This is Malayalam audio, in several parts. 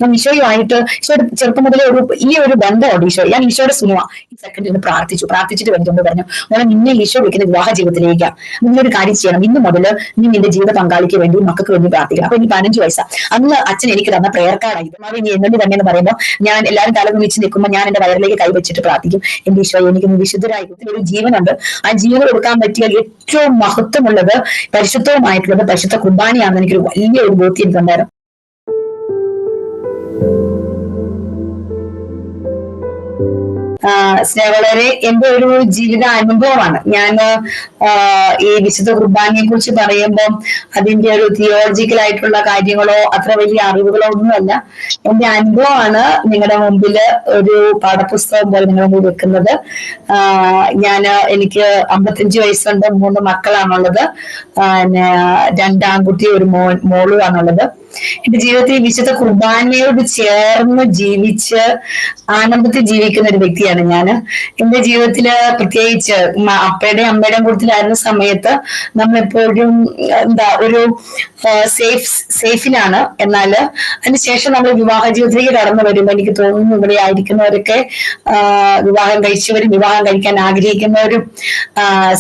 ഞാൻ ഈശോയുമായിട്ട് ഈശോയുടെ ചെറുപ്പം മുതലേ ഈ ഒരു ബന്ധമുണ്ട്. ഞാൻ ഈശോയുടെ സുനുവ ഈ സെക്കൻഡിൽ പ്രാർത്ഥിച്ചിട്ട് വേണ്ടിക്കൊണ്ട് പറഞ്ഞു, മോളെ നിന്നെ ഈശോ വിളിക്കുന്ന വിവാഹ ജീവിതത്തിലേക്കാണ്. നിങ്ങളൊരു കാര്യം ചെയ്യണം, ഇന്ന് മുതൽ നീ നിന്റെ ജീവിത പങ്കാളിക്ക് വേണ്ടി മക്കൾക്ക് വേണ്ടി പ്രാർത്ഥിക്കണം. അപ്പൊ എനിക്ക് 15 വയസ്സാണ്. അന്ന് അച്ഛൻ എനിക്ക് തന്ന പ്രയർ കാർഡായി. ഇനി എന്നു തന്നെ എന്ന് പറയുമ്പോൾ ഞാൻ എല്ലാവരും തലകുനിച്ച് നിൽക്കുമ്പോൾ ഞാൻ എന്റെ വയറിലേക്ക് കൈവച്ചിട്ട് പ്രാർത്ഥിക്കും, എന്റെ ഈശോ എനിക്ക് വിശുദ്ധരായി ഒരു ജീവനുണ്ട്. ആ ജീവൻ കൊടുക്കാൻ പറ്റിയ ഏറ്റവും മഹത്വമുള്ളത് പരിശുദ്ധവുമായിട്ടുള്ളത് പരിശുദ്ധ കുർബാനയാണെന്ന് എനിക്കൊരു വലിയ ഒരു ബോധ്യം എനിക്കുണ്ടായിരുന്നു. വളരെ എന്റെ ഒരു ജീവിത അനുഭവമാണ്. ഞാൻ ഈ വിശുദ്ധ കുർബാനയെ കുറിച്ച് പറയുമ്പോൾ അതിന്റെ ഒരു തിയോളജിക്കൽ ആയിട്ടുള്ള കാര്യങ്ങളോ അത്ര വലിയ അറിവുകളോ ഒന്നുമല്ല. എന്റെ അനുഭവമാണ് നിങ്ങളുടെ മുമ്പിൽ ഒരു പാഠപുസ്തകം പോലെ നിങ്ങളുടെ മുമ്പിൽ വെക്കുന്നത്. എനിക്ക് 55 വയസ്സുണ്ട്, 3 മക്കളാണുള്ളത്. 2 ആൺകുട്ടി ഒരു മോളുമാണുള്ളത്. എന്റെ ജീവിതത്തിൽ വിശുദ്ധ കുർബാനയോട് ചേർന്ന് ജീവിച്ച് ആനന്ദത്തിൽ ജീവിക്കുന്ന ഒരു വ്യക്തിയാണ് ഞാൻ. എന്റെ ജീവിതത്തില് പ്രത്യേകിച്ച് അപ്പയുടെയും അമ്മയുടെയും കൂട്ടത്തിലായിരുന്ന സമയത്ത് നമ്മളെപ്പോഴും ഒരു സേഫിലാണ്. എന്നാൽ അതിനുശേഷം നമ്മൾ വിവാഹ ജീവിതത്തിലേക്ക് കടന്നു വരുമ്പോൾ എനിക്ക് തോന്നുന്നു ഇവിടെ ആയിരിക്കുന്നവരൊക്കെ വിവാഹം കഴിച്ചവരും വിവാഹം കഴിക്കാൻ ആഗ്രഹിക്കുന്നവരും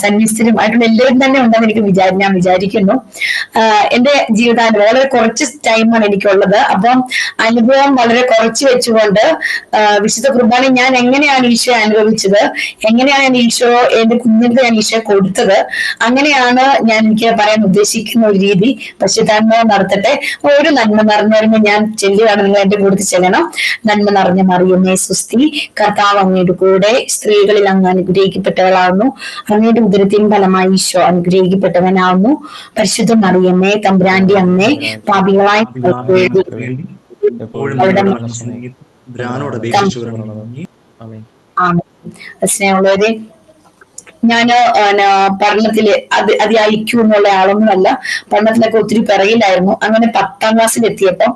സന്യസ്തരും ആയിട്ടുള്ള എല്ലാവരും തന്നെ ഉണ്ടെന്ന് ഞാൻ വിചാരിക്കുന്നു. എന്റെ ജീവിതാനുഭവം വളരെ കുറച്ച് ടൈമാണ് എനിക്കുള്ളത്. അപ്പം അനുഭവം വളരെ കുറച്ച് വെച്ചുകൊണ്ട് വിശുദ്ധ കുർബാന ഞാൻ എങ്ങനെയാണ് ഈശോ അനുഭവിച്ചത്, എങ്ങനെയാണ് ഈശോ എന്റെ കുഞ്ഞിന്റെ ഞാൻ ഈശോ കൊടുത്തത്, അങ്ങനെയാണ് എനിക്ക് പറയാൻ ഉദ്ദേശിക്കുന്ന ഒരു രീതി. പരിശുദ്ധാത്മാവ് നടത്തട്ടെ. ഒരു നന്മ നിറഞ്ഞു വരുമ്പോൾ ഞാൻ ചെല്ലുകയാണ്, നിങ്ങൾ എന്റെ കൂടെ ചെല്ലണം. നന്മ നിറഞ്ഞ മറിയമേ സുസ്തി, കർത്താവ് അങ്ങയുടെ കൂടെ, സ്ത്രീകളിൽ അങ്ങ് അനുഗ്രഹിക്കപ്പെട്ടവളാവുന്നു, അങ്ങയുടെ ഉദരത്തിൻ ഫലമായി ഈശോ അനുഗ്രഹിക്കപ്പെട്ടവനാവുന്നു. പരിശുദ്ധ മറിയമ്മേ തമ്പുരാന്റെ അമ്മേ, പാപികളായ സ്നേഹമുള്ളവരെ, ഞാന് പഠനത്തില് അത് ഐക്യു എന്നുള്ള ആളൊന്നുമല്ല. പഠനത്തിലൊക്കെ ഒത്തിരി പിറകിലായിരുന്നു. അങ്ങനെ 10ാം ക്ലാസ്സിൽ എത്തിയപ്പോൾ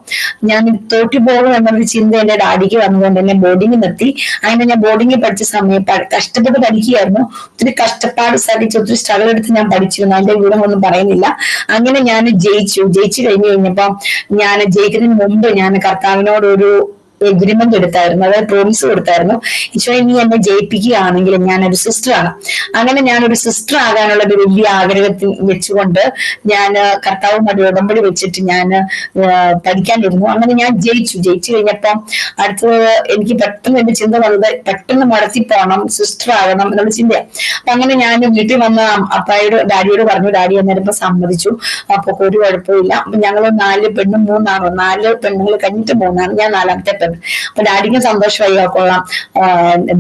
ഞാൻ തോറ്റുപോകും എന്നൊരു ചിന്ത എന്റെ ഡാഡിക്ക് വന്നുകൊണ്ട് എന്നെ ബോർഡിംഗ് നിർത്തി. അങ്ങനെ ഞാൻ ബോർഡിംഗിൽ പഠിച്ച സമയം കഷ്ടപ്പെട്ട് പഠിക്കുകയായിരുന്നു. ഒത്തിരി കഷ്ടപ്പാട് സഹിച്ച് ഒത്തിരി സ്ട്രഗിൾ എടുത്ത് ഞാൻ പഠിച്ചിരുന്നു. അതിന്റെ വിവരമൊന്നും പറയുന്നില്ല. അങ്ങനെ ഞാൻ ജയിച്ചു കഴിഞ്ഞപ്പോ ഞാൻ ജയിക്കുന്നതിന് മുമ്പ് ഞാൻ കർത്താവിനോട് ഒരു എഗ്രിമെന്റ് എടുത്തായിരുന്നു, അതായത് പ്രോമിസ് കൊടുത്തായിരുന്നു, ഈശോ നീ എന്നെ ജയിപ്പിക്കുകയാണെങ്കിൽ ഞാനൊരു സിസ്റ്ററാണ്. അങ്ങനെ ഞാനൊരു സിസ്റ്റർ ആകാനുള്ള ഒരു വലിയ ആഗ്രഹത്തിൽ വെച്ചുകൊണ്ട് ഞാൻ കർത്താവുമായിട്ട് ഉടമ്പടി വെച്ചിട്ട് ഞാൻ പഠിക്കാനിരുന്നു. അങ്ങനെ ഞാൻ ജയിച്ചു കഴിഞ്ഞപ്പം അടുത്തത് എനിക്ക് പെട്ടെന്ന് എന്റെ ചിന്ത വന്നത് പെട്ടെന്ന് നടത്തിപ്പോണം, സിസ്റ്റർ ആകണം എന്നുള്ള ചിന്തയാണ്. അപ്പൊ അങ്ങനെ ഞാൻ വീട്ടിൽ വന്ന ഡാഡിയോട് പറഞ്ഞു. ഡാഡി അന്നേരം സമ്മതിച്ചു. അപ്പൊ ഒരു കുഴപ്പമില്ല. അപ്പൊ ഞങ്ങൾ 4 പെണ്ണും 3 ആണോ, 4 പെണ്ണുങ്ങൾ കഴിഞ്ഞിട്ട് 3 ആണ്, ഞാൻ 4ാമത്തെ പെണ്ണ്. അപ്പൊ ഡാഡിക്കും സന്തോഷമായി, കൊള്ളാം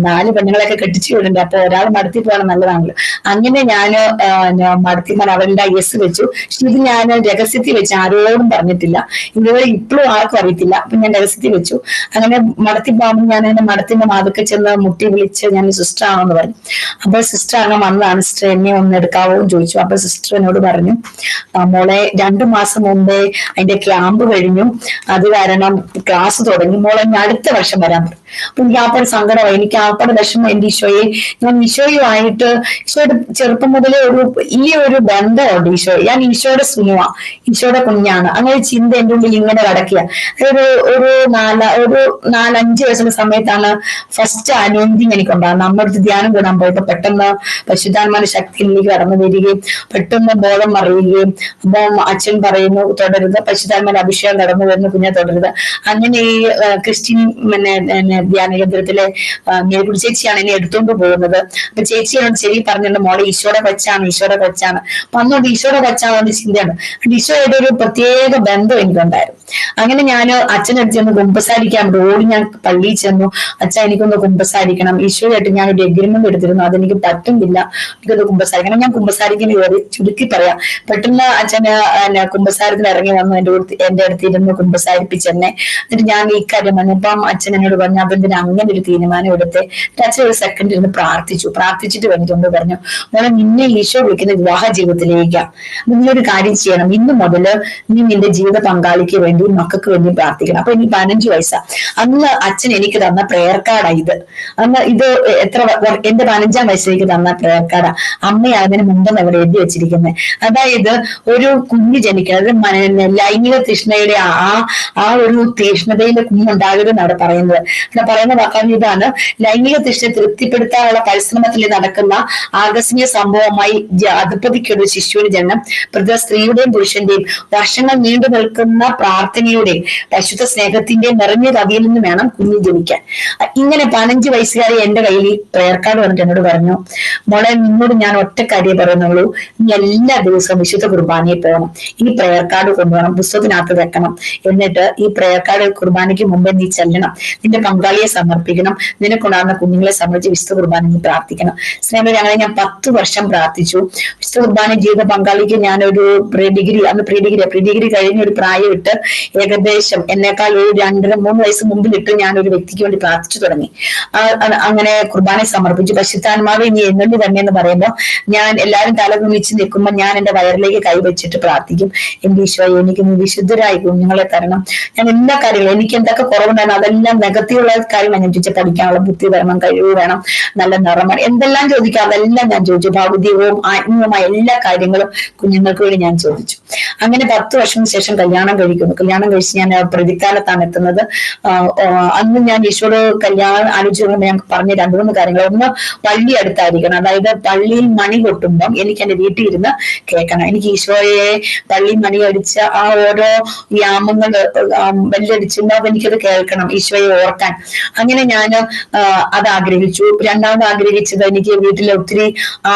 4 പെണ്ണുങ്ങളെയൊക്കെ കെട്ടിച്ചു വിടണ്ടേ, അപ്പൊ ഒരാൾ മടത്തി പോകണം, നല്ലതാണല്ലോ. അങ്ങനെ ഞാന് മടത്തിമാർ അവരുടെ IS വെച്ചു. പക്ഷെ ഇത് ഞാൻ രഹസ്യത്തിൽ വെച്ച് ആരോടും പറഞ്ഞിട്ടില്ല. ഇതുവരെ ഇപ്പോഴും ആർക്കും അറിയത്തില്ല. അപ്പൊ ഞാൻ രഹസ്യത്തിൽ വെച്ചു. അങ്ങനെ മടത്തി പോകുമ്പോൾ ഞാൻ എന്റെ മടത്തിന്റെ മാതൊക്കെ ചെന്ന് മുട്ടി വിളിച്ച് ഞാൻ സിസ്റ്റർ ആണെന്ന് പറഞ്ഞു. അപ്പൊ സിസ്റ്റർ ആകാൻ വന്നതാണ്. സിസ്റ്റർ എന്നെ ഒന്ന് എടുക്കാവോ എന്ന് ചോദിച്ചു. അപ്പൊ സിസ്റ്റർ എന്നോട് പറഞ്ഞു, മോളെ 2 മാസം മുമ്പേ അതിന്റെ ക്യാമ്പ് കഴിഞ്ഞു, അത് കാരണം ക്ലാസ് തുടങ്ങി, മോളെ അടുത്ത വർഷം വരാൻ പറഞ്ഞു. അപ്പൊ എനിക്ക് ആപ്പാട് സങ്കടമായി, എനിക്ക് ആപ്പാട് വിഷമം. എന്റെ ഈശോയെ ഞാൻ ഈശോയുമായിട്ട് ഈശോയുടെ ചെറുപ്പം മുതലേ ഈ ഒരു ബന്ധമുണ്ട്. ഞാൻ ഈശോയുടെ സുനുവ, ഈശോയുടെ കുഞ്ഞാണ്. അങ്ങനെ ചിന്ത എന്റെ ഉള്ളിൽ ഇങ്ങനെ കിടക്കുക. ഒരു 4-5 വയസ്സുള്ള സമയത്താണ് ഫസ്റ്റ് അനോയിന്റിങ് എനിക്കുണ്ടാകുന്നത്. നമ്മുടെ അടുത്ത് ധ്യാനം കൂടാൻ പോയപ്പോ പെട്ടെന്ന് പരിശുദ്ധാത്മാവിന്റെ ശക്തിയിലേക്ക് കടന്നു വരികയും പെട്ടെന്ന് ബോധം മറിയുകയും, അപ്പം അച്ഛൻ പറയുന്നു തുടരുത്, പരിശുദ്ധാത്മാവിന്റെ അഭിഷേകം കടന്നു വരുന്നു, കുഞ്ഞെ തുടരുത്. അങ്ങനെ ഈ ക്രിസ്ത്യൻ ധ്യാന കേന്ദ്രത്തിലെ മേൽക്കുടി ചേച്ചിയാണ് എന്നെ എടുത്തോണ്ട് പോകുന്നത്. അപ്പൊ ചേച്ചിയോട് ശരി പറഞ്ഞിട്ടുണ്ട്, മോളെ ഈശോയുടെ കൊച്ചാണ്. അപ്പൊ അന്നോട്ട് ഈശോയുടെ കൊച്ചാണെന്ന് ചിന്തയാണ്. ഈശോയുടെ ഒരു പ്രത്യേക ബന്ധം എനിക്കുണ്ടായിരുന്നു. അങ്ങനെ ഞാൻ അച്ഛനടുത്ത് ചെന്ന് കുമ്പസാരിക്കാൻ ഓടി ഞാൻ പള്ളിയിൽ ചെന്നു. അച്ഛൻ എനിക്കൊന്ന് കുമ്പസാരിക്കണം. ഈശോയായിട്ട് ഞാനൊരു എഗ്രിമെന്റ് എടുത്തിരുന്നു, അതെനിക്ക് പറ്റുന്നില്ല, എനിക്കൊന്ന് കുമ്പസാരിക്കണം. ഞാൻ കുമ്പസാരിക്കുന്ന കയറി ചുരുക്കി പറയാം. പെട്ടെന്ന് അച്ഛന് കുമ്പസാരത്തിന് ഇറങ്ങി വന്നു എന്റെ അടുത്ത് ഇരുന്ന് കുമ്പസാരിപ്പിച്ചെന്നെ. എന്നിട്ട് ഞാൻ ഈ കാര്യം വന്നപ്പം അച്ഛൻ എന്നോട് പറഞ്ഞു, എന്തിനാ അങ്ങനെ ഒരു തീരുമാനം എടുത്ത് അച്ഛൻ ഒരു സെക്കൻഡ് ഇരുന്ന് പ്രാർത്ഥിച്ചിട്ട് വന്നിട്ടുണ്ട് പറഞ്ഞു, മോളെ നിന്നെ ഈശോ വിളിക്കുന്ന വിവാഹ ജീവിതത്തിലേക്കാ. നിങ്ങളൊരു കാര്യം ചെയ്യണം, ഇന്ന് മുതല് നീ നിന്റെ ജീവിത പങ്കാളിക്ക് വേണ്ടി മക്കൾക്ക് വേണ്ടി പ്രാർത്ഥിക്കണം. അപ്പൊ ഇനി 15 വയസ്സാ. അന്ന് അച്ഛൻ എനിക്ക് തന്ന പ്രേയർ കാർഡാ ഇത്. അന്ന് ഇത് എന്റെ 15-ാം വയസ്സിലേക്ക് തന്ന പ്രേയർ കാർഡാ. അമ്മയാകുന്നതിന് മുമ്പെന്ന് അവിടെ എഴുതി വെച്ചിരിക്കുന്നത്. അതായത് ഒരു കുഞ്ഞ് ജനിക്കുന്നത് ലൈംഗിക തൃഷ്ണയുടെ ആ ഒരു തീഷ്ണതയിൽ കുഞ്ഞുണ്ടാകരുതെന്ന് അവിടെ പറയുന്നത്. അവിടെ പറയുന്ന വാക്കാണ് ഇതാണ്: ലൈംഗിക തൃഷ്ണ തൃപ്തിപ്പെടുത്താനുള്ള പരിശ്രമത്തിൽ നടക്കുന്ന ആകസ്മിക സംഭവമായി അധിപതിക്കൊരു ശിശുവിന് ജനനം സ്ത്രീയുടെയും പുരുഷന്റെയും വർഷങ്ങൾ നീണ്ടു നിൽക്കുന്ന പ്രാർത്ഥനയുടെയും പരിശുദ്ധ സ്നേഹത്തിന്റെയും നിറഞ്ഞ കവിയിൽ നിന്ന് വേണം കുഞ്ഞ് ജനിക്കാൻ. ഇങ്ങനെ 15 വയസ്സുകാരി എന്റെ കയ്യിൽ ഈ പ്രേയർ കാർഡ് വന്നിട്ട് എന്നോട് പറഞ്ഞു, മോളെ നിന്നോട് ഞാൻ ഒറ്റ കാര്യം പറയുന്നുള്ളൂ, നീ എല്ലാ ദിവസവും വിശുദ്ധ കുർബാനയിൽ പോകണം, ഈ പ്രേയർ കാർഡ് കൊണ്ടുപോകണം, പുസ്തകത്തിനകത്ത് വെക്കണം, എന്നിട്ട് ഈ പ്രേയർ കാർഡ് കുർബാനയ്ക്ക് മുമ്പേ നീ ചെല്ലണം, നിന്റെ പങ്കാളിയെ സമർപ്പിക്കണം, നിനക്കുണ്ടാകുന്ന കുഞ്ഞുങ്ങളെ സംബന്ധിച്ച് വിശുദ്ധ കുർബാന നീ പ്രാർത്ഥിക്കണം. സ്നേഹം അങ്ങനെ ഞാൻ 10 വർഷം പ്രാർത്ഥിച്ചു. വിശുദ്ധ കുർബാന ജീവിത പങ്കാളിക്ക് ഞാനൊരു പ്രീ ഡിഗ്രി കഴിഞ്ഞ ഒരു പ്രായം ഇട്ട് ഏകദേശം എന്നെക്കാൾ ഒരു 2-3 വയസ്സ് മുമ്പിലിട്ട് ഞാൻ ഒരു വ്യക്തിക്ക് വേണ്ടി പ്രാർത്ഥിച്ചു തുടങ്ങി. അങ്ങനെ കുർബാനയെ സമർപ്പിച്ചു. പരിശുദ്ധാത്മാവേ നീ എന്നുള്ളി തന്നെ എന്ന് പറയുമ്പോൾ ഞാൻ എല്ലാവരും തല കുനിച്ച് നിൽക്കുമ്പോൾ ഞാൻ എന്റെ വയറിലേക്ക് കൈവച്ചിട്ട് പ്രാർത്ഥിക്കും, എന്റെ ഈശോയെ എനിക്ക് നീ വിശുദ്ധരായി കുഞ്ഞുങ്ങളെ തരണം. ഞാൻ എല്ലാ കാര്യങ്ങളും എനിക്ക് എന്തൊക്കെ കുറവുണ്ടായിരുന്നു അതെല്ലാം നെഗറ്റീവുള്ള കാര്യമാണ് ഞാൻ ചോദിച്ചത്. പഠിക്കാനുള്ള ബുദ്ധി വേണം, കഴിവ് വേണം, നല്ല നിറം വേണം, എന്തെല്ലാം ചോദിക്കാം അതെല്ലാം ഞാൻ ചോദിച്ചു. ഭൗതികവും ആത്മീയവുമായ എല്ലാ കാര്യങ്ങളും കുഞ്ഞുങ്ങൾക്ക് വേണ്ടി ഞാൻ ചോദിച്ചു. അങ്ങനെ 10 വർഷത്തിന് ശേഷം കല്യാണം കഴിക്കുന്നു. കല്യാണം കഴിച്ച് ഞാൻ പ്രതിക്കാലത്താണ് എത്തുന്നത്. അന്ന് ഞാൻ ഈശോട് കല്യാണം ആലോചിച്ചുകൊണ്ട് ഞാൻ പറഞ്ഞ 2-3 കാര്യങ്ങൾ. ഒന്ന്, പള്ളി അടുത്തായിരിക്കണം. അതായത് പള്ളിയിൽ മണി കൊട്ടുമ്പം എനിക്ക് എന്റെ വീട്ടിൽ ഇരുന്ന് കേൾക്കണം. എനിക്ക് ഈശോയെ പള്ളി മണി അടിച്ച ആ ഓരോ യാമങ്ങൾ ബെല്ലടിച്ചുമ്പോൾ എനിക്കത് കേൾക്കണം, ഈശോയെ ഓർക്കാൻ. അങ്ങനെ ഞാൻ അത് ആഗ്രഹിച്ചു. രണ്ടാമത് ആഗ്രഹിച്ചത് എനിക്ക് വീട്ടിൽ ഒത്തിരി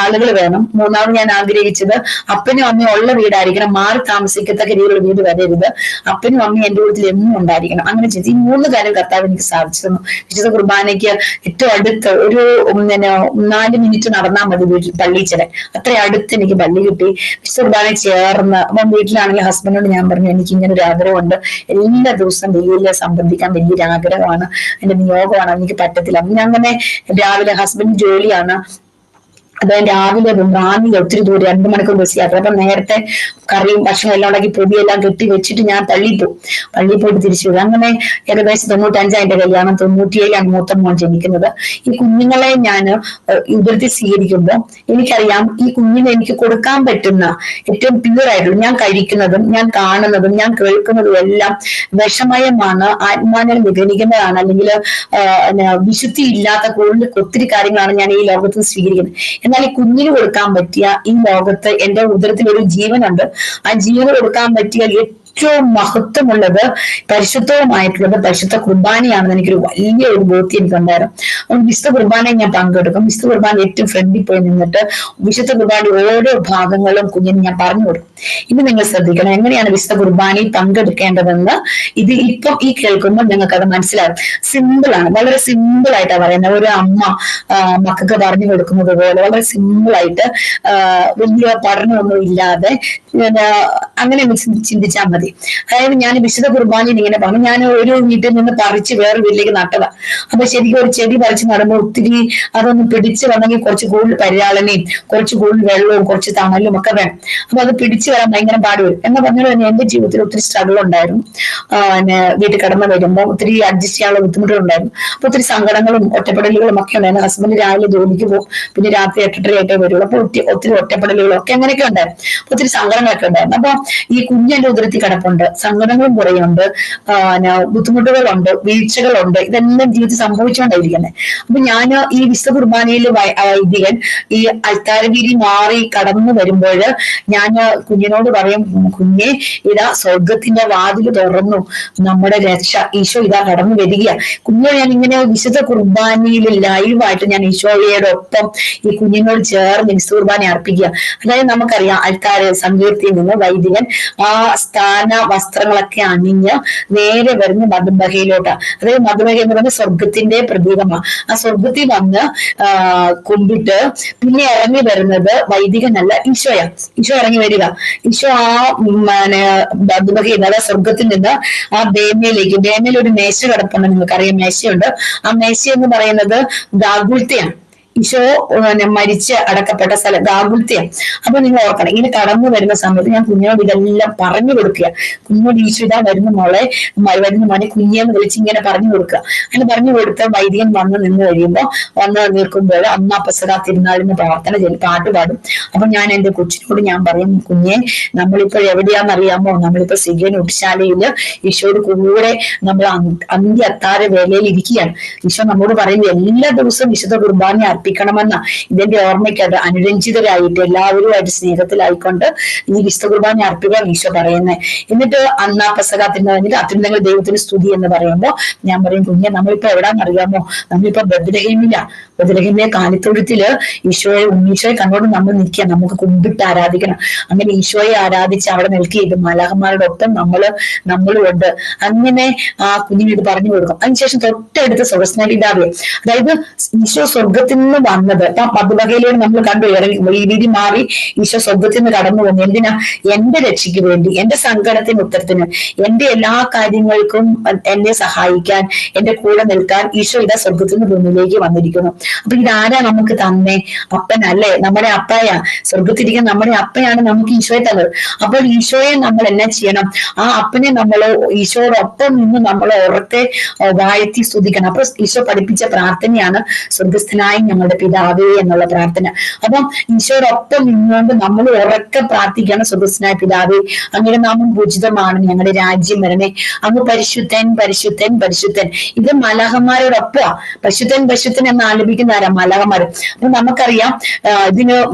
ആളുകൾ വേണം. മൂന്നാമത് ഞാൻ ആഗ്രഹിച്ചത് അപ്പനും അമ്മയും ഉള്ള വീടായിരിക്കണം, മാറി താമസിക്കത്തക്ക രീതിയിലുള്ള വീട് വരരുത്, അപ്പനും അമ്മയും എന്റെ വീട്ടിൽ എന്നും ഉണ്ടായിരിക്കണം. അങ്ങനെ ചെയ്ത് ഈ 3 കാര്യം കർത്താവ് എനിക്ക് സാധിച്ചു തന്നു. വിശുദ്ധ കുർബാനയ്ക്ക് ഏറ്റവും അടുത്ത് ഒരു 4 മിനിറ്റ് നടന്നാൽ മതി വീട്ടിൽ പള്ളിയിൽ ചെല്ലാൻ. അത്ര അടുത്ത് എനിക്ക് പള്ളി കിട്ടി. വിശുദ്ധ കുർബാന ചേർന്ന് അപ്പം വീട്ടിലാണെങ്കിൽ ഹസ്ബൻഡിനോട് ഞാൻ പറഞ്ഞു, എനിക്ക് ഇങ്ങനെ ഒരു ആഗ്രഹമുണ്ട്, എല്ലാ ദിവസവും വെയിലിൽ സംബന്ധിക്കാൻ വലിയൊരു ആഗ്രഹമാണ്, എന്റെ നിയോഗമാണ്, എനിക്ക് പറ്റത്തില്ല. അങ്ങനെ രാവിലെ ഹസ്ബൻഡ് ജോലിയാണ്, അതായത് രാവിലെ റാന്നിയിൽ ഒത്തിരി ദൂരം 2 മണിക്കൂർ ബസ് യാത്ര. അപ്പൊ നേരത്തെ കറിയും ഭക്ഷണം എല്ലാം ഉണ്ടാക്കി പൊതിയെല്ലാം കെട്ടി വെച്ചിട്ട് ഞാൻ പള്ളിയിൽ പോയിട്ട് തിരിച്ചു വരും. അങ്ങനെ ഏകദേശം 95 എന്റെ കല്യാണം, 97 മൂത്ത മോൻ ജനിക്കുന്നത്. ഈ കുഞ്ഞുങ്ങളെ ഞാൻ ഉദരത്തിൽ സ്വീകരിക്കുമ്പോൾ എനിക്കറിയാം ഈ കുഞ്ഞിനെ എനിക്ക് കൊടുക്കാൻ പറ്റുന്ന ഏറ്റവും പ്യൂർ ആയിട്ടുള്ള, ഞാൻ കഴിക്കുന്നതും ഞാൻ കാണുന്നതും ഞാൻ കേൾക്കുന്നതും എല്ലാം വിഷമയമാണ്, ആത്മാവിനെ നിഗണിക്കുന്നതാണ്, അല്ലെങ്കിൽ വിശുദ്ധി ഇല്ലാത്ത കൂടുതൽ ഒത്തിരി കാര്യങ്ങളാണ് ഞാൻ ഈ ലോകത്ത് സ്വീകരിക്കുന്നത്. എന്നാൽ ഈ കുഞ്ഞിന് കൊടുക്കാൻ പറ്റിയ ഈ ലോകത്ത് എന്റെ ഉദരത്തിൽ ഒരു ജീവനുണ്ട്. ആ ജീവന് കൊടുക്കാൻ പറ്റിയ ഏറ്റവും മഹത്വമുള്ളത് പരിശുദ്ധവുമായിട്ടുള്ളത് പരിശുദ്ധ കുർബാനയാണെന്ന് എനിക്കൊരു വലിയ ഒരു ബോധ്യം എനിക്കുണ്ടായിരുന്നു. അതുകൊണ്ട് വിശുദ്ധ കുർബാനയെ ഞാൻ പങ്കെടുക്കും. വിശുദ്ധ കുർബാന ഏറ്റവും ഫ്രണ്ടിൽ പോയി നിന്നിട്ട് വിശുദ്ധ കുർബാനയുടെ ഓരോ ഭാഗങ്ങളും കുഞ്ഞിന് ഞാൻ പറഞ്ഞു കൊടുക്കും. ഇത് നിങ്ങൾ ശ്രദ്ധിക്കണം, എങ്ങനെയാണ് വിശുദ്ധ കുർബാനയിൽ പങ്കെടുക്കേണ്ടതെന്ന്. ഇത് ഇപ്പം ഈ കേൾക്കുമ്പോൾ നിങ്ങൾക്ക് അത് മനസ്സിലാകും. സിമ്പിളാണ്, വളരെ സിമ്പിൾ ആയിട്ടാണ് പറയുന്നത്. ഒരു അമ്മ മക്കൾക്ക് പറഞ്ഞു കൊടുക്കുന്നത് പോലെ വളരെ സിമ്പിൾ ആയിട്ട്, വലിയ പഠനമൊന്നും ഇല്ലാതെ അങ്ങനെ ചിന്തിച്ചാൽ മതി. അതായത് ഞാൻ വിശുദ്ധ കുർബാനയിൽ ഇങ്ങനെ പറഞ്ഞു, ഞാൻ ഒരു വീട്ടിൽ നിന്ന് പറിച്ച് വേറെ വീട്ടിലേക്ക് നട്ടതാ. അപ്പൊ ശരിക്കും ഒരു ചെടി പറിച്ച് നടുമ്പോൾ ഒത്തിരി അതൊന്ന് പിടിച്ച് വന്നെങ്കിൽ കുറച്ച് കൂടുതൽ പരിയാളനയും കുറച്ച് കൂടുതൽ വെള്ളവും കുറച്ച് തണലും ഒക്കെ വേണം. അപ്പൊ അത് പിടിച്ചു വരാൻ ഭയങ്കര പാട് വരും. എന്ന് പറഞ്ഞാൽ തന്നെ എന്റെ ജീവിതത്തിൽ ഒത്തിരി സ്ട്രഗിൾ ഉണ്ടായിരുന്നു. വീട്ടിൽ കടന്നു വരുമ്പോൾ ഒത്തിരി അഡ്ജസ്റ്റ് ചെയ്യാനുള്ള ബുദ്ധിമുട്ടുകളുണ്ടായിരുന്നു. അപ്പൊ ഒത്തിരി സങ്കടങ്ങളും ഒറ്റപ്പെടലുകളും ഒക്കെ ഉണ്ടായിരുന്നു. ഹസ്ബൻഡ് രാവിലെ ജോലിക്ക് പോകും, പിന്നെ രാത്രി 8:30 വരുള്ളൂ. അപ്പൊ ഒത്തിരി ഒറ്റപ്പെടലുകളും ഒക്കെ അങ്ങനെയൊക്കെ ഉണ്ടായിരുന്നു. ഒത്തിരി സങ്കടങ്ങളൊക്കെ ഉണ്ടായിരുന്നു. അപ്പൊ ഈ കുഞ്ഞെന്റെ ഉദരത്തിൽ കിടപ്പുണ്ട്, സങ്കടങ്ങളും കുറയുണ്ട്, ബുദ്ധിമുട്ടുകളുണ്ട്, വീഴ്ചകളുണ്ട്, ഇതെല്ലാം ജീവിതത്തിൽ സംഭവിച്ചുകൊണ്ടായിരിക്കുന്നത്. അപ്പൊ ഞാൻ ഈ വിശുദ്ധ കുർബാനയിൽ വൈദികൻ ഈ അൽത്താരവീതി മാറി കടന്നു വരുമ്പോൾ ഞാൻ കുഞ്ഞിനോട് പറയും, കുഞ്ഞെ ഇതാ സ്വർഗത്തിന്റെ വാതിൽ തുറന്നു, നമ്മുടെ രക്ഷ ഈശോ ഇതാ കടന്നു വരിക. കുഞ്ഞെ ഞാൻ ഇങ്ങനെ വിശുദ്ധ കുർബാനയിൽ ലൈവായിട്ട് ഞാൻ ഈശോയുടെ ഒപ്പം ഈ കുഞ്ഞിനോട് ചേർന്ന് വിശുദ്ധ കുർബാന അർപ്പിക്കുക. അതായത് നമുക്കറിയാം അൽത്താര സങ്കീർത്തിയിൽ നിന്ന് വൈദികൻ ആ സ്ഥാന വസ്ത്രങ്ങളൊക്കെ അണിഞ്ഞ് നേരെ വരുന്ന മധുബഹയിലോട്ടാണ്. അതായത് മധുബഹ എന്ന് പറഞ്ഞ സ്വർഗത്തിന്റെ പ്രതീകമാണ്. ആ സ്വർഗത്തിൽ വന്ന് കുമ്പിട്ട് പിന്നെ ഇറങ്ങി വരുന്നത് വൈദികനല്ല, ഈശോയാണ്. ഈശോ ഇറങ്ങി വരിക. ഈശോ ആ അതായത് സ്വർഗത്തിൽ നിന്ന് ആ ബേമയിൽ ഒരു മേശ കിടപ്പുണ്ട്, നിങ്ങൾക്കറിയാം മേശയുണ്ട്. ആ മേശ എന്ന് പറയുന്നത് ഗാഗുൽത്തയാണ്. ഈശോ മരിച്ച് അടക്കപ്പെട്ട സ്ഥലം ഗാഗുൽത്തയാണ്. അപ്പൊ നിങ്ങൾ ഓർക്കണം, ഇങ്ങനെ കടന്നു വരുന്ന സമയത്ത് ഞാൻ കുഞ്ഞിനോട് ഇതെല്ലാം പറഞ്ഞു കൊടുക്കുക. കുഞ്ഞോട് ഈശോ ഇതാ വരുന്ന മോനെ കുഞ്ഞെന്ന് വിളിച്ച് ഇങ്ങനെ പറഞ്ഞു കൊടുക്കുക. അങ്ങനെ പറഞ്ഞു കൊടുത്ത വൈദികൻ വന്ന് നിന്ന് നിൽക്കുമ്പോൾ അമ്മ പെസഹ തിരുനാളിന് പാട്ട് പാടും. അപ്പൊ ഞാൻ എന്റെ കൊച്ചിനോട് ഞാൻ പറയും, കുഞ്ഞെ നമ്മളിപ്പോ എവിടെയാണെന്നറിയാമോ? നമ്മളിപ്പോ സിഗൻ ഉട്ശാലയില് ഈശോയുടെ കൂടെ നമ്മൾ അന്ത്യ അത്താഴ വേലയിൽ ഇരിക്കുകയാണ്. ഈശോ നമ്മോട് പറയുന്നത് എല്ലാ ദിവസവും വിശുദ്ധ കുർബാന അർപ്പിക്കണമെന്ന ഇതിന്റെ ഓർമ്മയ്ക്കത് അനുരഞ്ജിതരായിട്ട് എല്ലാവരുമായിട്ട് സ്നേഹത്തിലായിക്കൊണ്ട് ഈ വിശുദ്ധ കുർബാന അർപ്പിക്കാൻ ഈശോ പറയുന്നത്. എന്നിട്ട് അന്നാ പെസഹ തിരുനാളിന് അത്യുന്നതങ്ങളുടെ ദൈവത്തിന് സ്തുതി എന്ന് പറയുമ്പോൾ ഞാൻ പറയും, കുഞ്ഞെ നമ്മളിപ്പോ എവിടാന്നറിയാമോ? നമ്മളിപ്പോ ബദ്ലഹേമിലെ കാലിത്തൊഴുത്തില് ഉണ്ണീശോയെ കണ്ടോണ്ട് നമ്മൾ നിൽക്കുക. നമുക്ക് കുമ്പിട്ട് ആരാധിക്കണം. അങ്ങനെ ഈശോയെ ആരാധിച്ച് അവിടെ നിൽക്കുകയും മാലാഖമാരുടെ ഒപ്പം നമ്മളും ഉണ്ട്. അങ്ങനെ ആ കുഞ്ഞിന് ഇത് പറഞ്ഞു കൊടുക്കും. അതിനുശേഷം തൊട്ടടുത്ത് സ്വർഗ്ഗസ്നാപിതാവേ, അതായത് ഈശോ സ്വർഗത്തിൽ നിന്ന് വന്നത് മധുബകയിലൂടെ നമ്മൾ കണ്ടു ഈ രീതി മാറി ഈശോ സ്വർഗത്തിൽ നിന്ന് കടന്നു വന്നു. എന്തിനാ? എന്റെ രക്ഷയ്ക്ക് വേണ്ടി, എന്റെ സങ്കടത്തിന് ഉത്തരത്തിന്, എന്റെ എല്ലാ കാര്യങ്ങൾക്കും എന്നെ സഹായിക്കാൻ, എന്റെ കൂടെ നിൽക്കാൻ ഈശോ ഇതാ സ്വർഗത്തിൽ നിന്ന് ഭൂമിയിലേക്ക് വന്നിരിക്കുന്നു. അപ്പൊ ഇതാരാ നമുക്ക് തന്നെ? അപ്പനല്ലേ? നമ്മുടെ അപ്പയ സ്വർഗത്തിരിക്കുന്ന നമ്മുടെ അപ്പയാണ് നമുക്ക് ഈശോയെ തന്നത്. അപ്പോൾ ഈശോയെ നമ്മൾ എന്നാ ചെയ്യണം? ആ അപ്പനെ നമ്മൾ ഈശോയോടൊപ്പം നിന്ന് നമ്മൾ ഉറക്കെ വാഴ്ത്തി സ്തുതിക്കണം. അപ്പൊ ഈശോ പഠിപ്പിച്ച പ്രാർത്ഥനയാണ് സ്വർഗസ്ഥനായി ഞങ്ങളുടെ പിതാവേ എന്നുള്ള പ്രാർത്ഥന. അപ്പം ഈശോയോടൊപ്പം നിന്നുകൊണ്ട് നമ്മൾ ഉറക്കെ പ്രാർത്ഥിക്കണം, സ്വർഗസ്ഥനായ പിതാവേ അങ്ങയുടെ നാമം പൂജിതമാണ്, ഞങ്ങളുടെ രാജ്യം വരണേ, അങ്ങ് പരിശുദ്ധൻ പരിശുദ്ധൻ പരിശുദ്ധൻ. ഇത് മലാഖമാരോടൊപ്പമാ. പരിശുദ്ധൻ എന്ന് ആലപിക്കുന്ന ആരാ? മലാഖമാർ. അപ്പൊ നമുക്കറിയാം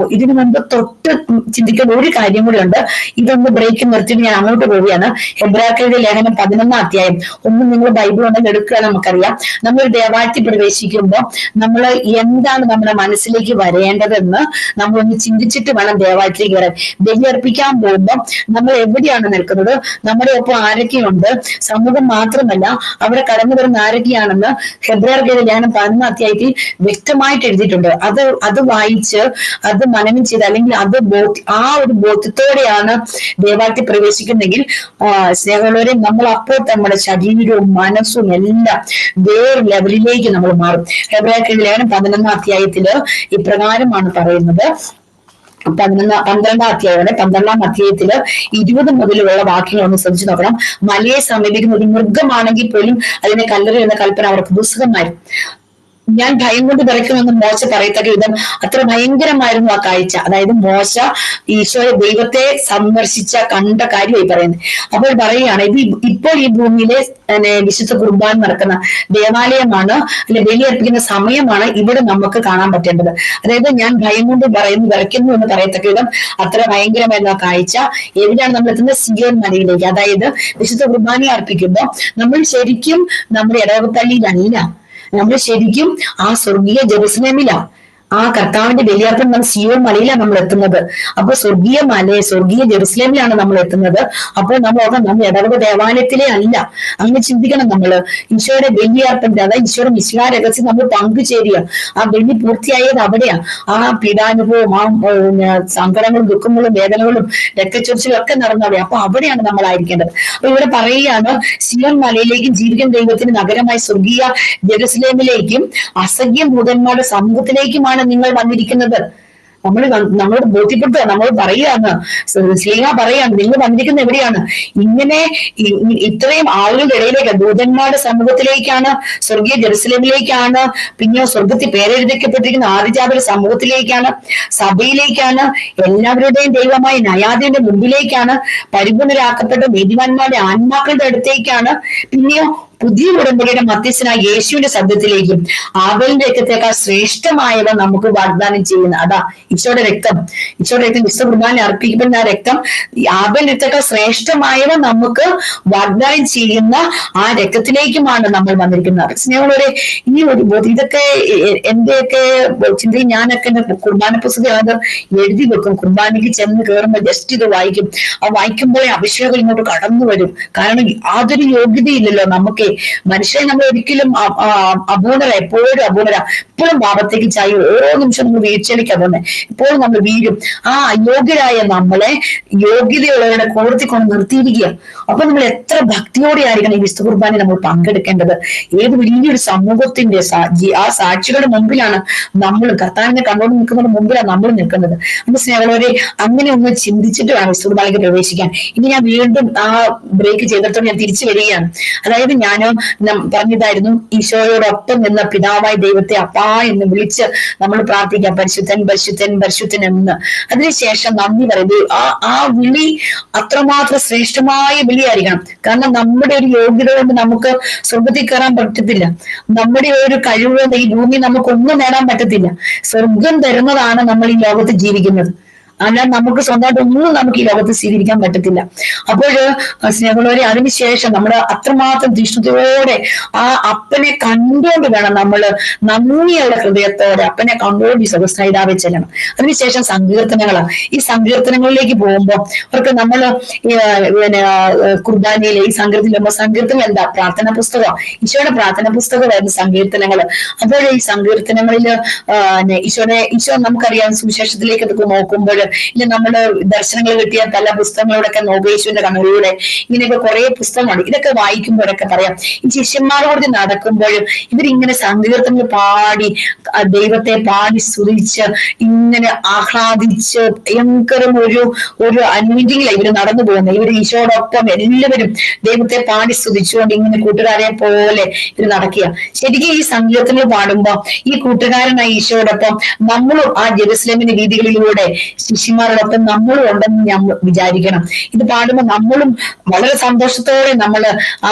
ഇതിനു മുമ്പ് തൊട്ട് ചിന്തിക്കുന്ന ഒരു കാര്യം കൂടി ഉണ്ട്. ഇതൊന്ന് ബ്രേക്ക് നിർത്തിയിട്ട് ഞാൻ അങ്ങോട്ട് പോവുകയാണ്. ഹെബ്രായരുടെ ലേഖനം 11-ാം അധ്യായം. ഒന്നും നിങ്ങൾ ബൈബിൾ ഉണ്ടെങ്കിൽ എടുക്കുക. നമുക്കറിയാം, നമ്മൾ ദേവാലയത്തിൽ പ്രവേശിക്കുമ്പോൾ നമ്മൾ എന്താണ് നമ്മുടെ മനസ്സിലേക്ക് വരേണ്ടതെന്ന് നമ്മളൊന്ന് ചിന്തിച്ചിട്ട് വേണം ദേവാലയത്തിലേക്ക് വരാൻ. ബലിയർപ്പിക്കാൻ പോകുമ്പോൾ നമ്മൾ എവിടെയാണ് നിൽക്കുന്നത്, നമ്മുടെ ഒപ്പം ആരൊക്കെയുണ്ട്, സമൂഹം മാത്രമല്ല അവിടെ കടന്നു വരുന്ന ആരൊക്കെയാണെന്ന് ഹെബ്രായരുടെ ലേഖനം 11-ാം അധ്യായത്തിൽ വ്യക്തമായിട്ട് എഴുതിയിട്ടുണ്ട്. അത് വായിച്ച് അത് മനനം ചെയ്ത്, അല്ലെങ്കിൽ ആ ഒരു ബോധ്യത്തോടെയാണ് ദേവാലയത്തിൽ പ്രവേശിക്കുന്നെങ്കിൽ സ്നേഹമുള്ളവരെ, നമ്മൾ അപ്പോൾ നമ്മുടെ ശരീരവും മനസ്സും എല്ലാം വേറെ ലെവലിലേക്ക് നമ്മൾ മാറും. ഹെബ്രായരുടെ ലേഖനം 11-ാം അധ്യായത്തില് ഇപ്രകാരമാണ് പറയുന്നത്. 12-ാം അധ്യായമാണ്. 12-ാം അധ്യായത്തില് 20 മുതലുള്ള വാക്യങ്ങൾ ഒന്ന് ശ്രദ്ധിച്ചു നോക്കണം. മലയെ സമീപിക്കുന്ന ഒരു മൃഗമാണെങ്കിൽ പോലും അതിനെ കല്ലെറിയുന്ന എന്ന കൽപ്പന അവർക്ക് ദുസ്സഹമായിരുന്നു. ഞാൻ ഭയം കൊണ്ട് വിറയ്ക്കുമെന്ന് മോശ പറയത്തക്ക വിധം അത്ര ഭയങ്കരമായിരുന്നു ആ കാഴ്ച. അതായത് മോശ ഈശോയെ ദൈവത്തെ കണ്ട കാര്യമായി പറയുന്നത്. അപ്പോൾ പറയുകയാണ്, ഇപ്പോൾ ഈ ഭൂമിയിലെ വിശുദ്ധ കുർബാന നടക്കുന്ന ദേവാലയമാണ്, അല്ലെ ബലിയർപ്പിക്കുന്ന സമയമാണ് ഇവിടെ നമുക്ക് കാണാൻ പറ്റേണ്ടത്. അതായത് ഞാൻ ഭയം കൊണ്ട് വിറയ്ക്കുന്നു എന്ന് പറയത്തക്ക വിധം അത്ര ഭയങ്കരമായിരുന്നു ആ കാഴ്ച. എവിടെയാണ് നമ്മൾ എത്തുന്നത്? സിയോൻ മലയിലേക്ക്. അതായത് വിശുദ്ധ കുർബാന അർപ്പിക്കുമ്പോൾ നമ്മൾ ശരിക്കും നമ്മുടെ ഇടവപ്പള്ളിയിലല്ല, നമ്മൾ ശരിക്കും ആ സ്വർഗീയ ജെറുസലേമിലാണ്. ആ കർത്താവിന്റെ ബലിയർപ്പണം നമ്മൾ സിയോൻ മലയിലാണ് നമ്മൾ എത്തുന്നത്. അപ്പൊ സ്വർഗീയ ജെറുസലേമിലാണ് നമ്മൾ എത്തുന്നത്. അപ്പോൾ നമ്മൾ ഇടവക ദേവാലയത്തിലെ അല്ല. അങ്ങനെ ചിന്തിക്കണം. നമ്മൾ ഈശോയുടെ ബലിയർപ്പണത്തിൽ, അതായത് ഈശോയുടെ മിശിഹാ രഹസ്യം നമ്മൾ പങ്കുചേരുക. ആ ബലി പൂർത്തിയായത് അവിടെയാ. ആ പീഡാനുഭവം, ആ സങ്കടങ്ങളും ദുഃഖങ്ങളും വേദനകളും രക്തച്ചൊരിച്ചിലും ഒക്കെ നടന്നവിടെ. അപ്പൊ അവിടെയാണ് നമ്മളായിരിക്കേണ്ടത്. അപ്പൊ ഇവിടെ പറയുകയാണ്, സിയോൻ മലയിലേക്കും ജീവിക്കുന്ന ദൈവത്തിന്റെ നഗരമായ സ്വർഗീയ ജെറുസലേമിലേക്കും അസഖ്യ ഭൂതന്മാരുടെ സമൂഹത്തിലേക്കുമാണ് നിങ്ങൾ വന്നിരിക്കുന്നത്. നമ്മൾ ബോധ്യപ്പെടുത്തുക, നമ്മൾ പറയുകയാണ്, സ്ലീഹ പറയാണ്, നിങ്ങൾ വന്നിരിക്കുന്നത് എവിടെയാണ്? ഇങ്ങനെ ഇത്രയും ആളുകളുടെ ഇടയിലേക്ക്, ദൂതന്മാരുടെ സമൂഹത്തിലേക്കാണ്, സ്വർഗീയ ജെറുസലേമിലേക്കാണ്, പിന്നെ സ്വർഗത്തിൽ പേരെഴുതിക്കപ്പെട്ടിരിക്കുന്ന ആദിജാതരുടെ സമൂഹത്തിലേക്കാണ്, സഭയിലേക്കാണ്, എല്ലാവരുടെയും ദൈവമായ നയാദിന്റെ മുമ്പിലേക്കാണ്, പരിപൂർണരാക്കപ്പെട്ട നീതിമാന്മാരുടെ ആത്മാക്കളുടെ അടുത്തേക്കാണ്, പിന്നെയോ പുതിയ ഉടമ്പടിയുടെ മധ്യസ്ഥനായ യേശുവിന്റെ ശബ്ദത്തിലേക്കും ആബേലിന്റെ രക്തത്തെക്കാൾ ശ്രേഷ്ഠമായവ നമുക്ക് വാഗ്ദാനം ചെയ്യുന്ന അതാ ഈശോയുടെ രക്തം. വിശുദ്ധ കുർബാന അർപ്പിക്കപ്പെടുന്ന ആ രക്തം ആബേലിന്റെ രക്തത്തെക്കാൾ ശ്രേഷ്ഠമായവ നമുക്ക് വാഗ്ദാനം ചെയ്യുന്ന ആ രക്തത്തിലേക്കുമാണ് നമ്മൾ വന്നിരിക്കുന്നത്. സ്നേഹമുള്ളവരെ, ഈ ഒരു ഇതൊക്കെ എന്റെയൊക്കെ ചിന്തയിൽ ഞാനൊക്കെ കുർബാന പുസ്തകം അത് എഴുതി വെക്കും. കുർബാനയ്ക്ക് ചെന്ന് കയറുമ്പോൾ ജസ്റ്റ് ഇത് വായിക്കും. ആ വായിക്കുമ്പോഴേ അഭിഷേകം ഇങ്ങോട്ട് കടന്നു വരും. കാരണം യാതൊരു യോഗ്യതയില്ലല്ലോ നമുക്ക് മനുഷ്യരെ നമ്മൾ ഒരിക്കലും അപൂർണര, എപ്പോഴും അപൂർണര, എപ്പോഴും പാപത്തേക്ക് ചായി ഓരോ നിമിഷം നമ്മൾ വീഴ്ചയിലേക്ക് പോകുന്നത്, എപ്പോഴും നമ്മൾ വീഴും. ആ അയോഗ്യരായ നമ്മളെ യോഗ്യതയുള്ളവരുടെ കൂടത്തിൽ കൊണ്ട് നിർത്തിയിരിക്കുക. അപ്പൊ നമ്മൾ എത്ര ഭക്തിയോടെ ആയിരിക്കണം ഈ വിശുദ്ധ കുർബാന നമ്മൾ പങ്കെടുക്കേണ്ടത്. ഏത് വലിയൊരു സമൂഹത്തിന്റെ ആ സാക്ഷികളുടെ മുമ്പിലാണ് നമ്മൾ കർത്താവിനെ കണ്ടുകൊണ്ട് നിൽക്കുന്നതിന് മുമ്പിലാണ് നമ്മൾ നിൽക്കുന്നത്. അപ്പൊ സ്നേഹമുള്ളവരെ, അങ്ങനെ ഒന്ന് ചിന്തിച്ചിട്ട് വേണം വിശുദ്ധ കുർബാനയ്ക്ക് പ്രവേശിക്കാൻ. ഇനി ഞാൻ വീണ്ടും ആ ബ്രേക്ക് ചെയ്തിട്ട് ഞാൻ തിരിച്ചു വരികയാണ്. അതായത് ഞാൻ പറഞ്ഞതായിരുന്നു, ഈശോയോടൊപ്പം നിന്ന പിതാവായ ദൈവത്തെ അപ്പാ എന്ന് വിളിച്ച് നമ്മൾ പ്രാർത്ഥിക്കാം, പരിശുദ്ധൻ പരിശുദ്ധൻ പരിശുദ്ധൻ എന്ന്. അതിനുശേഷം നന്ദി പറയുന്നത്, ആ വിളി അത്രമാത്രം ശ്രേഷ്ഠമായ വിളിയായിരിക്കണം. കാരണം നമ്മുടെ ഒരു യോഗ്യത കൊണ്ട് നമുക്ക് സ്വർഗത്തിൽ കയറാൻ പറ്റത്തില്ല. നമ്മുടെ ഒരു കഴിവ് കൊണ്ട് ഈ ഭൂമി നമുക്കൊന്നും നേടാൻ പറ്റത്തില്ല. സ്വർഗം തരുന്നതാണ് നമ്മൾ ഈ ലോകത്ത് ജീവിക്കുന്നത്. അല്ലാതെ നമുക്ക് സ്വന്തമായിട്ട് ഒന്നും നമുക്ക് ഈ ലോകത്ത് സ്വീകരിക്കാൻ പറ്റത്തില്ല. അപ്പോൾ സ്നേഹമുള്ളവരെ, അതിനുശേഷം നമ്മൾ അത്രമാത്രം തീഷ്ണതയോടെ ആ അപ്പനെ കണ്ടുകൊണ്ട് വേണം നമ്മൾ നന്ദിയുള്ള ഹൃദയത്തോടെ അപ്പനെ കണ്ടുകൊണ്ട് ഈ സ്വസ്ഥയിടാവെ ചെല്ലണം. അതിനുശേഷം സങ്കീർത്തനങ്ങളാണ്. ഈ സങ്കീർത്തനങ്ങളിലേക്ക് പോകുമ്പോൾ അവർക്ക് നമ്മൾ കുർബാനയിലെ ഈ സങ്കീർത്തനം എന്താ? പ്രാർത്ഥന പുസ്തകം, ഈശോയുടെ പ്രാർത്ഥന പുസ്തകമായിരുന്നു സങ്കീർത്തനങ്ങൾ. അപ്പോൾ ഈ സങ്കീർത്തനങ്ങളില് ഈശോ നമുക്കറിയാം, സുവിശേഷത്തിലേക്ക് നോക്കുമ്പോൾ ഇല്ല, നമ്മള് ദർശനങ്ങൾ കിട്ടിയ പല പുസ്തകങ്ങളോടൊക്കെ നോബേശ്വരന്റെ കണ്ണുകളിലൂടെ ഇങ്ങനെയൊക്കെ കുറെ പുസ്തകങ്ങളുണ്ട്. ഇതൊക്കെ വായിക്കുമ്പോഴൊക്കെ പറയാം, ഈ ശിഷ്യന്മാരോട് നടക്കുമ്പോഴും ഇവരിങ്ങനെ സങ്കീർത്തനങ്ങൾ പാടി ദൈവത്തെ പാടി സ്തുതിച്ച് ഇങ്ങനെ ആഹ്ലാദിച്ച് ഭയങ്കരം ഒരു അന്വേഷിങ്ങിലാണ് ഇവര് നടന്നു പോകുന്നത്. ഇവര് ഈശോടൊപ്പം എല്ലാവരും ദൈവത്തെ പാടി സ്തുതിച്ചുകൊണ്ട് ഇങ്ങനെ കൂട്ടുകാരെ പോലെ ഇവർ നടക്കുക. ശരിക്കും ഈ സങ്കീർത്തനങ്ങൾ പാടുമ്പോ ഈ കൂട്ടുകാരനായ ഈശോടൊപ്പം നമ്മളും ആ ജെറുസലേമിന്റെ വീതികളിലൂടെ ശിഷ്യന്മാരോടൊപ്പം നമ്മളും ഉണ്ടെന്ന് ഞാൻ വിചാരിക്കണം. ഇത് പാടുമ്പോൾ നമ്മളും വളരെ സന്തോഷത്തോടെ നമ്മൾ ആ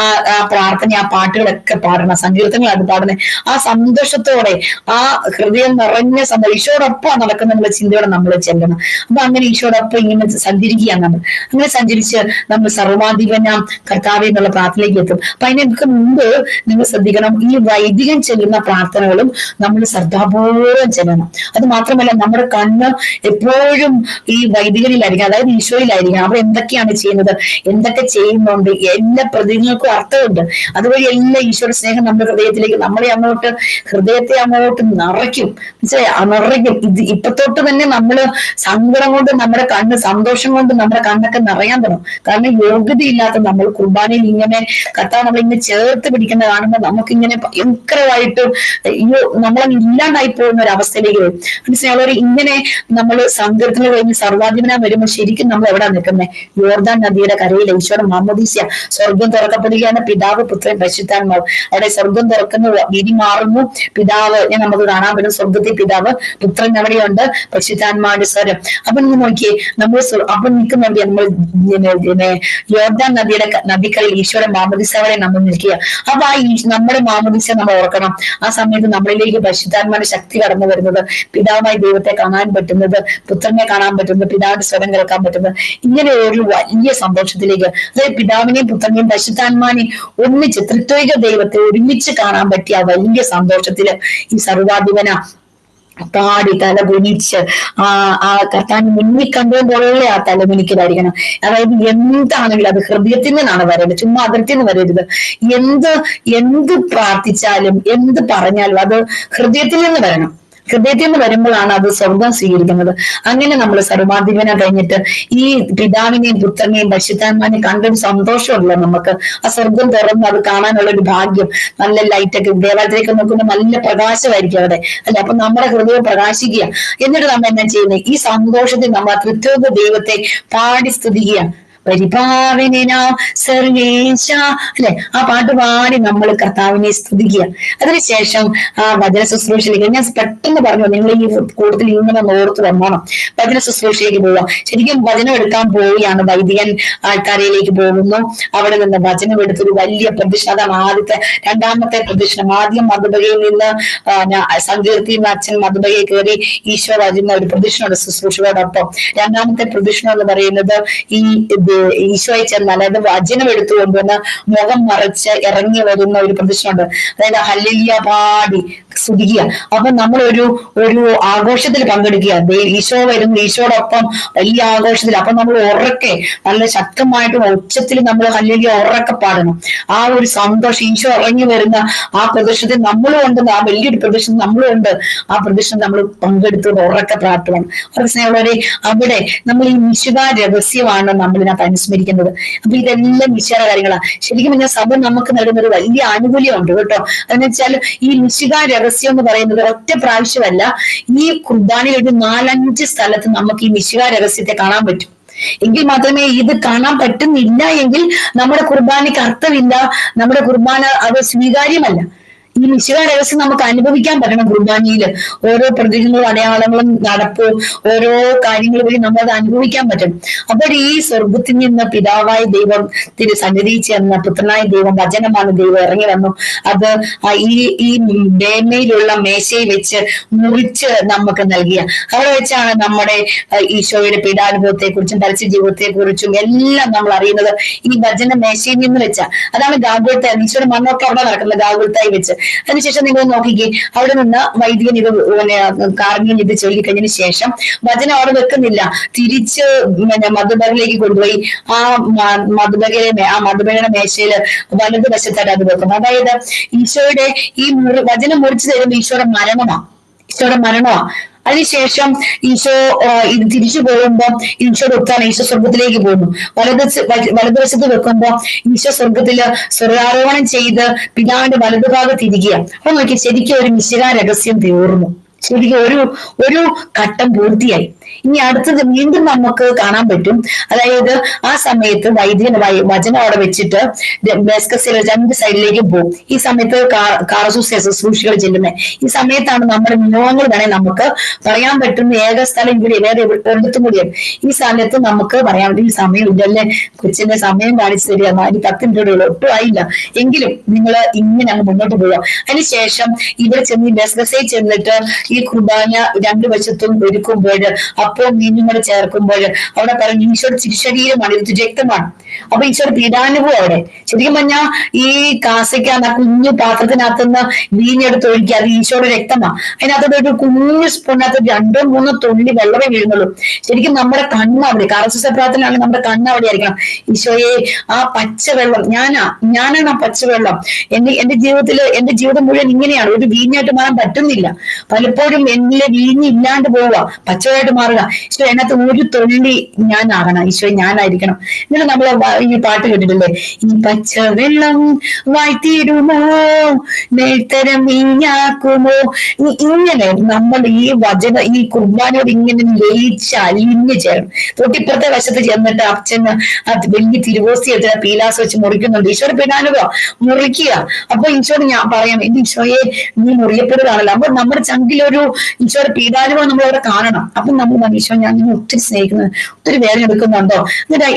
പ്രാർത്ഥന, ആ പാട്ടുകളൊക്കെ പാടണം. സങ്കീർത്തനങ്ങൾ അത് പാടുന്നത് ആ സന്തോഷത്തോടെ, ആ ഹൃദയം നിറഞ്ഞ ഈശോടൊപ്പം നടക്കുന്ന നമ്മൾ ചിന്തയോടെ നമ്മൾ ചെല്ലണം. അപ്പൊ അങ്ങനെ ഈശോടൊപ്പം ഇങ്ങനെ സഞ്ചരിക്കുകയാണ് നമ്മൾ. അങ്ങനെ സഞ്ചരിച്ച് നമ്മൾ സർവാധിപനാം കർത്താവേ എന്നുള്ള പ്രാർത്ഥനയിലേക്ക് എത്തും. അപ്പൊ അതിനൊക്കെ മുമ്പ് നിങ്ങൾ ശ്രദ്ധിക്കണം, ഈ വൈദികൻ ചെല്ലുന്ന പ്രാർത്ഥനകളും നമ്മൾ ശ്രദ്ധാപൂർവം ചെല്ലണം. അത് മാത്രമല്ല, നമ്മുടെ കണ്ണ് എപ്പോഴും ഈ വൈദികരിലായിരിക്കും, അതായത് ഈശോയിലായിരിക്കും. അവർ എന്തൊക്കെയാണ് ചെയ്യുന്നത്, എന്തൊക്കെ ചെയ്യുന്നുണ്ട്, എല്ലാ പ്രതികൾക്കും അർത്ഥമുണ്ട്. അതുവഴി എല്ലാ ഈശോയുടെ സ്നേഹം നമ്മുടെ ഹൃദയത്തിലേക്ക്, ഹൃദയത്തെ അങ്ങോട്ട് നിറയ്ക്കും. നിറയ്ക്കും. ഇപ്പൊ തൊട്ട് തന്നെ നമ്മള് സങ്കടം കൊണ്ട് നമ്മുടെ കണ്ണ്, സന്തോഷം കൊണ്ട് നമ്മുടെ കണ്ണൊക്കെ നിറയാൻ തുടങ്ങും. കാരണം യോഗ്യതയില്ലാത്ത നമ്മൾ കുർബാനയിൽ ഇങ്ങനെ കർത്താവ് നമ്മളിങ്ങനെ ചേർത്ത് പിടിക്കുന്ന കാണുമ്പോൾ നമുക്കിങ്ങനെ ഭയങ്കരമായിട്ട് നമ്മളെ ഇല്ലാണ്ടായി പോകുന്ന ഒരു അവസ്ഥയിലേക്ക് വരും. മനസ്സിലാവുന്നവർ, ഇങ്ങനെ നമ്മൾ സങ്കീർത്തനം കഴിഞ്ഞ് സർവാധിപന വരുമ്പോൾ ശരിക്കും നമ്മൾ എവിടെ നിൽക്കുന്നത്? യോർദാൻ നദിയുടെ കരയിൽ ഈശോയുടെ മാമോദീസ സ്വർഗം തുറക്കപ്പെടുകയാണ്. പിതാവ്, പുത്രൻ, പരിശുദ്ധാത്മാവ്. അവിടെ സ്വർഗം തുറക്കുന്ന വിധി മാറുന്നു. പിതാവ് നമുക്ക് കാണാൻ പറ്റും, സ്വർഗത്തിൽ പിതാവ്, പുത്രൻ അവിടെയുണ്ട്, പരിശുദ്ധാത്മാവിന്റെ സ്വരം. അപ്പൊ നിങ്ങൾ നോക്കിയേ, നമ്മൾ അപ്പൊ നിൽക്കുന്നുണ്ട് നമ്മൾ യോർദാൻ നദിക്കരയിൽ ഈശോയുടെ മാമോദീസ അവിടെ നമ്മൾ നിൽക്കുക. അപ്പൊ നമ്മുടെ മാമോദീസ നമ്മൾ ഓർക്കണം. ആ സമയത്ത് നമ്മളിലേക്ക് പരിശുദ്ധാത്മാവിന്റെ ശക്തി കടന്നു വരുന്നത്, പിതാവായി ദൈവത്തെ കാണാൻ പറ്റുന്നത്, പുത്രനെ കാണാൻ പറ്റുന്നത്, പിതാവിന്റെ സ്വരം കേൾക്കാൻ പറ്റുന്നത്, ഇങ്ങനെ ഒരു വലിയ സന്തോഷത്തിലേക്ക്, അതായത് പിതാവിനെയും പുത്രനെയും പരിശുദ്ധാത്മാവിനെയും ഒന്നിച്ച് ത്രിത്വൈക ദൈവത്തെ ഒരുമിച്ച് കാണാൻ പറ്റിയ ആ വലിയ സന്തോഷത്തില് ഈ സർവാധിപന പാടി തലകുനിച്ച് ആ കർത്താവിന് മുന്നിൽ കണ്ടുകൊണ്ടുള്ള ആ തലകുനിക്കലായിരിക്കണം. അതായത് എന്താണെങ്കിലും അത് ഹൃദയത്തിൽ നിന്നാണ് വരേണ്ടത്, ചുമ്മാ അതിർത്തിൽ നിന്ന് വരരുത്. എന്ത് പ്രാർത്ഥിച്ചാലും എന്ത് പറഞ്ഞാലും അത് ഹൃദയത്തിൽ നിന്ന് വരണം. ഹൃദയത്തിൽ നിന്ന് വരുമ്പോഴാണ് അത് സ്വർഗം സ്വീകരിക്കുന്നത്. അങ്ങനെ നമ്മൾ സർവാധിപന കഴിഞ്ഞിട്ട് ഈ പിതാവിനെയും പുത്രനെയും പരിശുദ്ധാത്മാവിനെയും കണ്ടൊരു സന്തോഷമുള്ള നമുക്ക് ആ സ്വർഗം തുറന്ന് അത് കാണാനുള്ള ഒരു ഭാഗ്യം. നല്ല ലൈറ്റൊക്കെ ദേവാലയത്തിലേക്ക് നോക്കുമ്പോൾ നല്ല പ്രകാശമായിരിക്കും അവിടെ, അല്ലെ? അപ്പൊ നമ്മുടെ ഹൃദയം പ്രകാശിക്കുക. എന്നിട്ട് നമ്മൾ എന്നാ ചെയ്യുന്നത്? ഈ സന്തോഷത്തിൽ നമ്മൾ ത്രിത്വൈക ദൈവത്തെ പാടി സ്തുതിക്കുക. പരിപാവന സർവേശ, അല്ലെ? ആ പാട്ട് പാടി നമ്മൾ കർത്താവിനെ സ്തുതിക്കുക. അതിനുശേഷം ആ വചന ശുശ്രൂഷയിലേക്ക് ഞാൻ പെട്ടെന്ന് പറഞ്ഞു, നിങ്ങൾ ഈ കൂടുതൽ ഇങ്ങനെ ഓർത്ത് വന്നോണം. വചന ശുശ്രൂഷയിലേക്ക് പോവുക. ശരിക്കും വചനം എടുക്കാൻ പോവുകയാണ്. വൈദികൻ ആൾക്കാരയിലേക്ക് പോകുന്നു. അവിടെ നിന്ന് വചനം എടുത്തൊരു വലിയ പ്രദക്ഷിണം. അതാണ് രണ്ടാമത്തെ പ്രദക്ഷിണം. ആദ്യം മധുബകയിൽ നിന്ന് സങ്കീർത്തിയിൽ നിന്ന് അച്ഛൻ മധുബകയിൽ കയറി ഈശോ വരുന്ന ഒരു പ്രദക്ഷിണമുണ്ട് ശുശ്രൂഷയോടൊപ്പം. രണ്ടാമത്തെ പ്രദക്ഷിണം എന്ന് പറയുന്നത് ഈ ഈശോയെ ചെന്ന് അതായത് വചനം എടുത്തുകൊണ്ടുവന്ന് മുഖം മറച്ച് ഇറങ്ങി വരുന്ന ഒരു പ്രദർശനമുണ്ട്. അതായത് ഹല്ലേലൂയ പാടി സ്തുതിക്കുക. അപ്പൊ നമ്മൾ ഒരു ആഘോഷത്തിൽ പങ്കെടുക്കുക. ഈശോ വരുന്നു, ഈശോടൊപ്പം വലിയ ആഘോഷത്തിൽ. അപ്പൊ നമ്മൾ ഉറക്കെ നല്ല ശക്തമായിട്ട് ഉച്ചത്തിൽ നമ്മൾ ഹല്ലേലൂയ ഉറക്കെ പാടണം. ആ ഒരു സന്തോഷം, ഈശോ ഇറങ്ങി വരുന്ന ആ പ്രദർശനത്തിൽ നമ്മളും ഉണ്ട്, ആ വലിയൊരു പ്രദർശനം നമ്മളും ഉണ്ട്. ആ പ്രദർശനം നമ്മൾ പങ്കെടുത്തുകൊണ്ട് ഉറക്കെ പ്രാർത്ഥന. സ്നേഹമുള്ളവരെ, അവിടെ നമ്മൾ ഈ മിശിഹ രഹസ്യമാണ് നമ്മൾ ഇതിനകത്ത് അനുസ്മരിക്കുന്നത്. അപ്പൊ ഇതെല്ലാം മിശിഹയുടെ കാര്യങ്ങളാണ്. ശരിക്കും പറഞ്ഞാൽ സഭ നമുക്ക് നൽകുന്ന ഒരു വലിയ ആനുകൂല്യമുണ്ട് കേട്ടോ. അതെന്ന് വെച്ചാൽ ഈ മിശിഹ രഹസ്യം എന്ന് പറയുന്നത് ഒറ്റ പ്രാവശ്യമല്ല, ഈ കുർബാനയിൽ ഒരു 4-5 സ്ഥലത്ത് നമുക്ക് ഈ മിശിഹ രഹസ്യത്തെ കാണാൻ പറ്റും. എങ്കിൽ മാത്രമേ ഇത് കാണാൻ പറ്റുന്നില്ല എങ്കിൽ നമ്മുടെ കുർബാനയ്ക്ക് അർത്ഥമില്ല, നമ്മുടെ കുർബാന അത് സ്വീകാര്യമല്ല. ഈ മിശിഹ രഹസ്യം നമുക്ക് അനുഭവിക്കാൻ പറ്റണം. കുർബാനയിൽ ഓരോ പ്രതികളും അടയാളങ്ങളും നടപ്പും ഓരോ കാര്യങ്ങൾ വഴി നമ്മളത് അനുഭവിക്കാൻ പറ്റും. അപ്പോൾ ഈ സ്വർഗത്തിൽ നിന്ന് പിതാവായ ദൈവം സന്നിധി ചെന്ന പുത്രനായ ദൈവം, വചനമാണ് ദൈവം, ഇറങ്ങി വന്നു. അത് ഈ മേമയിലുള്ള മേശയിൽ വെച്ച് മുറിച്ച് നമുക്ക് നൽകിയ അവിടെ വെച്ചാണ് നമ്മുടെ ഈശോയുടെ പീഡാനുഭവത്തെ കുറിച്ചും പരസ്യ ജീവിതത്തെ കുറിച്ചും എല്ലാം നമ്മൾ അറിയുന്നത് ഈ വചന മേശയിൽ നിന്ന് വെച്ച. അതാണ് ഗാഗുൽത്തായി, ഈശോയുടെ മണ്ണൊക്കെ അവിടെ നടക്കുന്നത് ഗാഗുൽത്തായി വെച്ച്. അതിനുശേഷം നിങ്ങൾ നോക്കിക്കേ, അവിടെ നിന്ന് വൈദികൻ ഇത് കാർമ്യം ഇത് ചൊല്ലിക്കഴിഞ്ഞതിന് ശേഷം വചനം അവിടെ വെക്കുന്നില്ല, തിരിച്ച് മധുബകയിലേക്ക് കൊണ്ടുപോയി ആ മധുബകയുടെ മേശയില് വലതുവശത്തായിട്ട് അത് വെക്കും. അതായത് ഈശോയുടെ ഈ വചനം മുറിച്ചു തരുമ്പോൾ ഈശോയുടെ മരണമാണ്. അതിനുശേഷം ഈശോ ഇത് തിരിച്ചു പോകുമ്പോൾ ഈശോയുടെ ഉത്ഥാനം, ഈശോ സ്വർഗത്തിലേക്ക് പോകുന്നു. വലതുവശത്ത് വെക്കുമ്പോൾ ഈശോ സ്വർഗത്തില് സ്വർഗാരോഹണം ചെയ്ത് പിതാവിന്റെ വലതുഭാഗത്ത് ഇരിക്കുക. അപ്പൊ നോക്കി, ശരിക്കും ഒരു മിശിഹ രഹസ്യം തീർന്നു. ശരിക്കും ഒരു ഘട്ടം പൂർത്തിയായി. ഇനി അടുത്തത് വീണ്ടും നമുക്ക് കാണാൻ പറ്റും. അതായത് ആ സമയത്ത് വൈദികൻ വചനം അവിടെ വെച്ചിട്ട് ഡെസ്കസിൽ 2 സൈഡിലേക്കും പോകും. ഈ സമയത്ത് ശുശ്രൂഷികൾ ചെല്ലുന്നത്. ഈ സമയത്താണ് നമ്മുടെ നിയോഗങ്ങൾ വേണേൽ നമുക്ക് പറയാൻ പറ്റുന്ന ഏക സ്ഥലം ഇവിടെ വേറെ ഒരിടത്തും കൂടിയാണ്. ഈ സ്ഥലത്ത് നമുക്ക് പറയാൻ പറ്റും. ഈ സമയം ഇതല്ലേ, കൊച്ചിന്റെ സമയം കാണിച്ചു തരിക, 10 മിനിറ്റുള്ള ഒട്ടും ആയില്ല, എങ്കിലും നിങ്ങൾ ഇങ്ങനെ അങ്ങ് മുന്നോട്ട് പോവുക. അതിനുശേഷം ഇവിടെ ചെന്ന് ഡെസ്കസിൽ ചെന്നിട്ട് ഈ കുർബാന 2 വശത്തും ഒരുക്കുമ്പോൾ അപ്പവും മീനും കൂടെ ചേർക്കുമ്പോൾ അവിടെ പറഞ്ഞു ഈശോയുടെ തിരുശരീരമാണ്, ഇത് രക്തമാണ്. അപ്പൊ ഈശോയുടെ പീഡാനുഭവം അവിടെ ശരിക്കും പറഞ്ഞാൽ ഈ കാസയ്ക്കകത്ത് ആ കുഞ്ഞു പാത്രത്തിനകത്തുനിന്ന് വീഞ്ഞെടുത്ത് ഒഴിക്കുക, അത് ഈശോയുടെ രക്തമാണ്. അതിനകത്തോടെ ഒരു കുഞ്ഞു സ്പൂണിനകത്ത് 2-3 തുള്ളി വെള്ളമേ വീഴുന്നുള്ളൂ. ശരിക്കും നമ്മുടെ കണ്ണ് അവിടെ, കാർസൂസ പ്രാർത്ഥനയാണെങ്കിൽ നമ്മുടെ കണ്ണ് അവിടെ ആയിരിക്കണം. ഈശോയെ ആ പച്ചവെള്ളം ഞാനാണ് ആ പച്ചവെള്ളം. എന്റെ ജീവിതം മുഴുവൻ ഇങ്ങനെയാണ്, ഒരു വീഞ്ഞായിട്ട് മാറാൻ പറ്റുന്നില്ല. പലപ്പോഴും എന്നിലെ വീഞ്ഞ് ഇല്ലാണ്ട് പോവുക, പച്ചവെള്ളമായിട്ട് മാറുക. ഈശോ അതിനകത്ത് ഒരു തുള്ളി ഞാനാകണം, ഈശോ ഞാനായിരിക്കണം. എന്നിട്ട് നമ്മൾ ഈ പാട്ട് കേട്ടിട്ടില്ലേ, ഈ പച്ചവെള്ളം വാഴ്ത്തിയിടുമോ നേഴ്ത്തരം വീഞ്ഞാക്കുമോ. ഇങ്ങനെ നമ്മൾ ഈ കുർബാനയോട് ഇങ്ങനെ ലയിച്ച് അലിഞ്ഞു ചേരും. തൊട്ടിപ്പുറത്തെ വശത്ത് ചെന്നിട്ട് അച്ഛന് വലിയ തിരുവോസ്തി എടുത്ത് പീലാസ് വെച്ച് മുറിക്കുന്നുണ്ട്. ഈശോയുടെ പീഡാനുഭവം മുറിക്കുക. അപ്പൊ ഈശോട് ഞാൻ പറയാം, എന്റെ ഈശോയെ നീ മുറിയപ്പെടുകയാണല്ലോ. അപ്പൊ നമ്മുടെ ചങ്കിലൊരു ഈശോയുടെ പീഡാനുഭവം നമ്മൾ അവിടെ കാണണം. അപ്പൊ നമ്മൾ ഈശോ ഞാൻ നിന്നെ ഒത്തിരി സ്നേഹിക്കുന്നത്, ഒത്തിരി വേദന എടുക്കുന്നുണ്ടോ. എന്നിട്ട്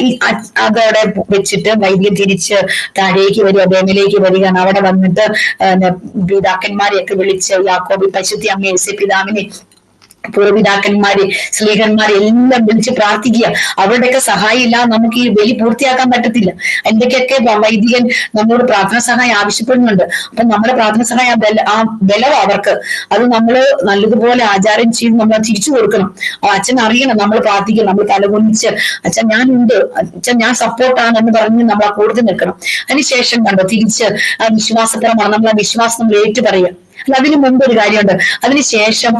അതവിടെ വെച്ചിട്ട് വൈദ്യം തിരിച്ച് താഴേക്ക് വരിക, ബേമിലേക്ക് വരികയാണ്. അവിടെ വന്നിട്ട് പിതാക്കന്മാരെയൊക്കെ വിളിച്ച് യാക്കോബി, പരിശുദ്ധി അമ്മ, യേശു പിതാവിനെ, പൂർവ്വപിതാക്കന്മാര്, സ്ത്രീകന്മാരെ എല്ലാം വിളിച്ച് പ്രാർത്ഥിക്കുക. അവരുടെയൊക്കെ സഹായം ഇല്ലാതെ നമുക്ക് ഈ ബലി പൂർത്തിയാക്കാൻ പറ്റത്തില്ല. എന്തൊക്കെയൊക്കെ വൈദികൻ നമ്മളോട് പ്രാർത്ഥന സഹായം ആവശ്യപ്പെടുന്നുണ്ട്. അപ്പൊ നമ്മുടെ പ്രാർത്ഥന സഹായം ആ ബലം അവർക്ക്, അത് നമ്മൾ നല്ലതുപോലെ ആചാരം ചെയ്ത് നമ്മൾ തിരിച്ചു കൊടുക്കണം. അച്ഛൻ അറിയണം നമ്മൾ പ്രാർത്ഥിക്കണം, നമ്മൾ തലകുനിച്ച് അച്ഛൻ ഞാനുണ്ട്, അച്ഛൻ ഞാൻ സപ്പോർട്ടാണ് എന്ന് പറഞ്ഞ് നമ്മൾ ആ കൂടുതൽ നിൽക്കണം. അതിനുശേഷം കണ്ടോ തിരിച്ച് ആ വിശ്വാസപരമാണ്, നമ്മൾ ആ വിശ്വാസം നമ്മൾ ഏറ്റു പറയുക. അല്ല, അതിന് മുമ്പ് ഒരു കാര്യമുണ്ട്. അതിനുശേഷം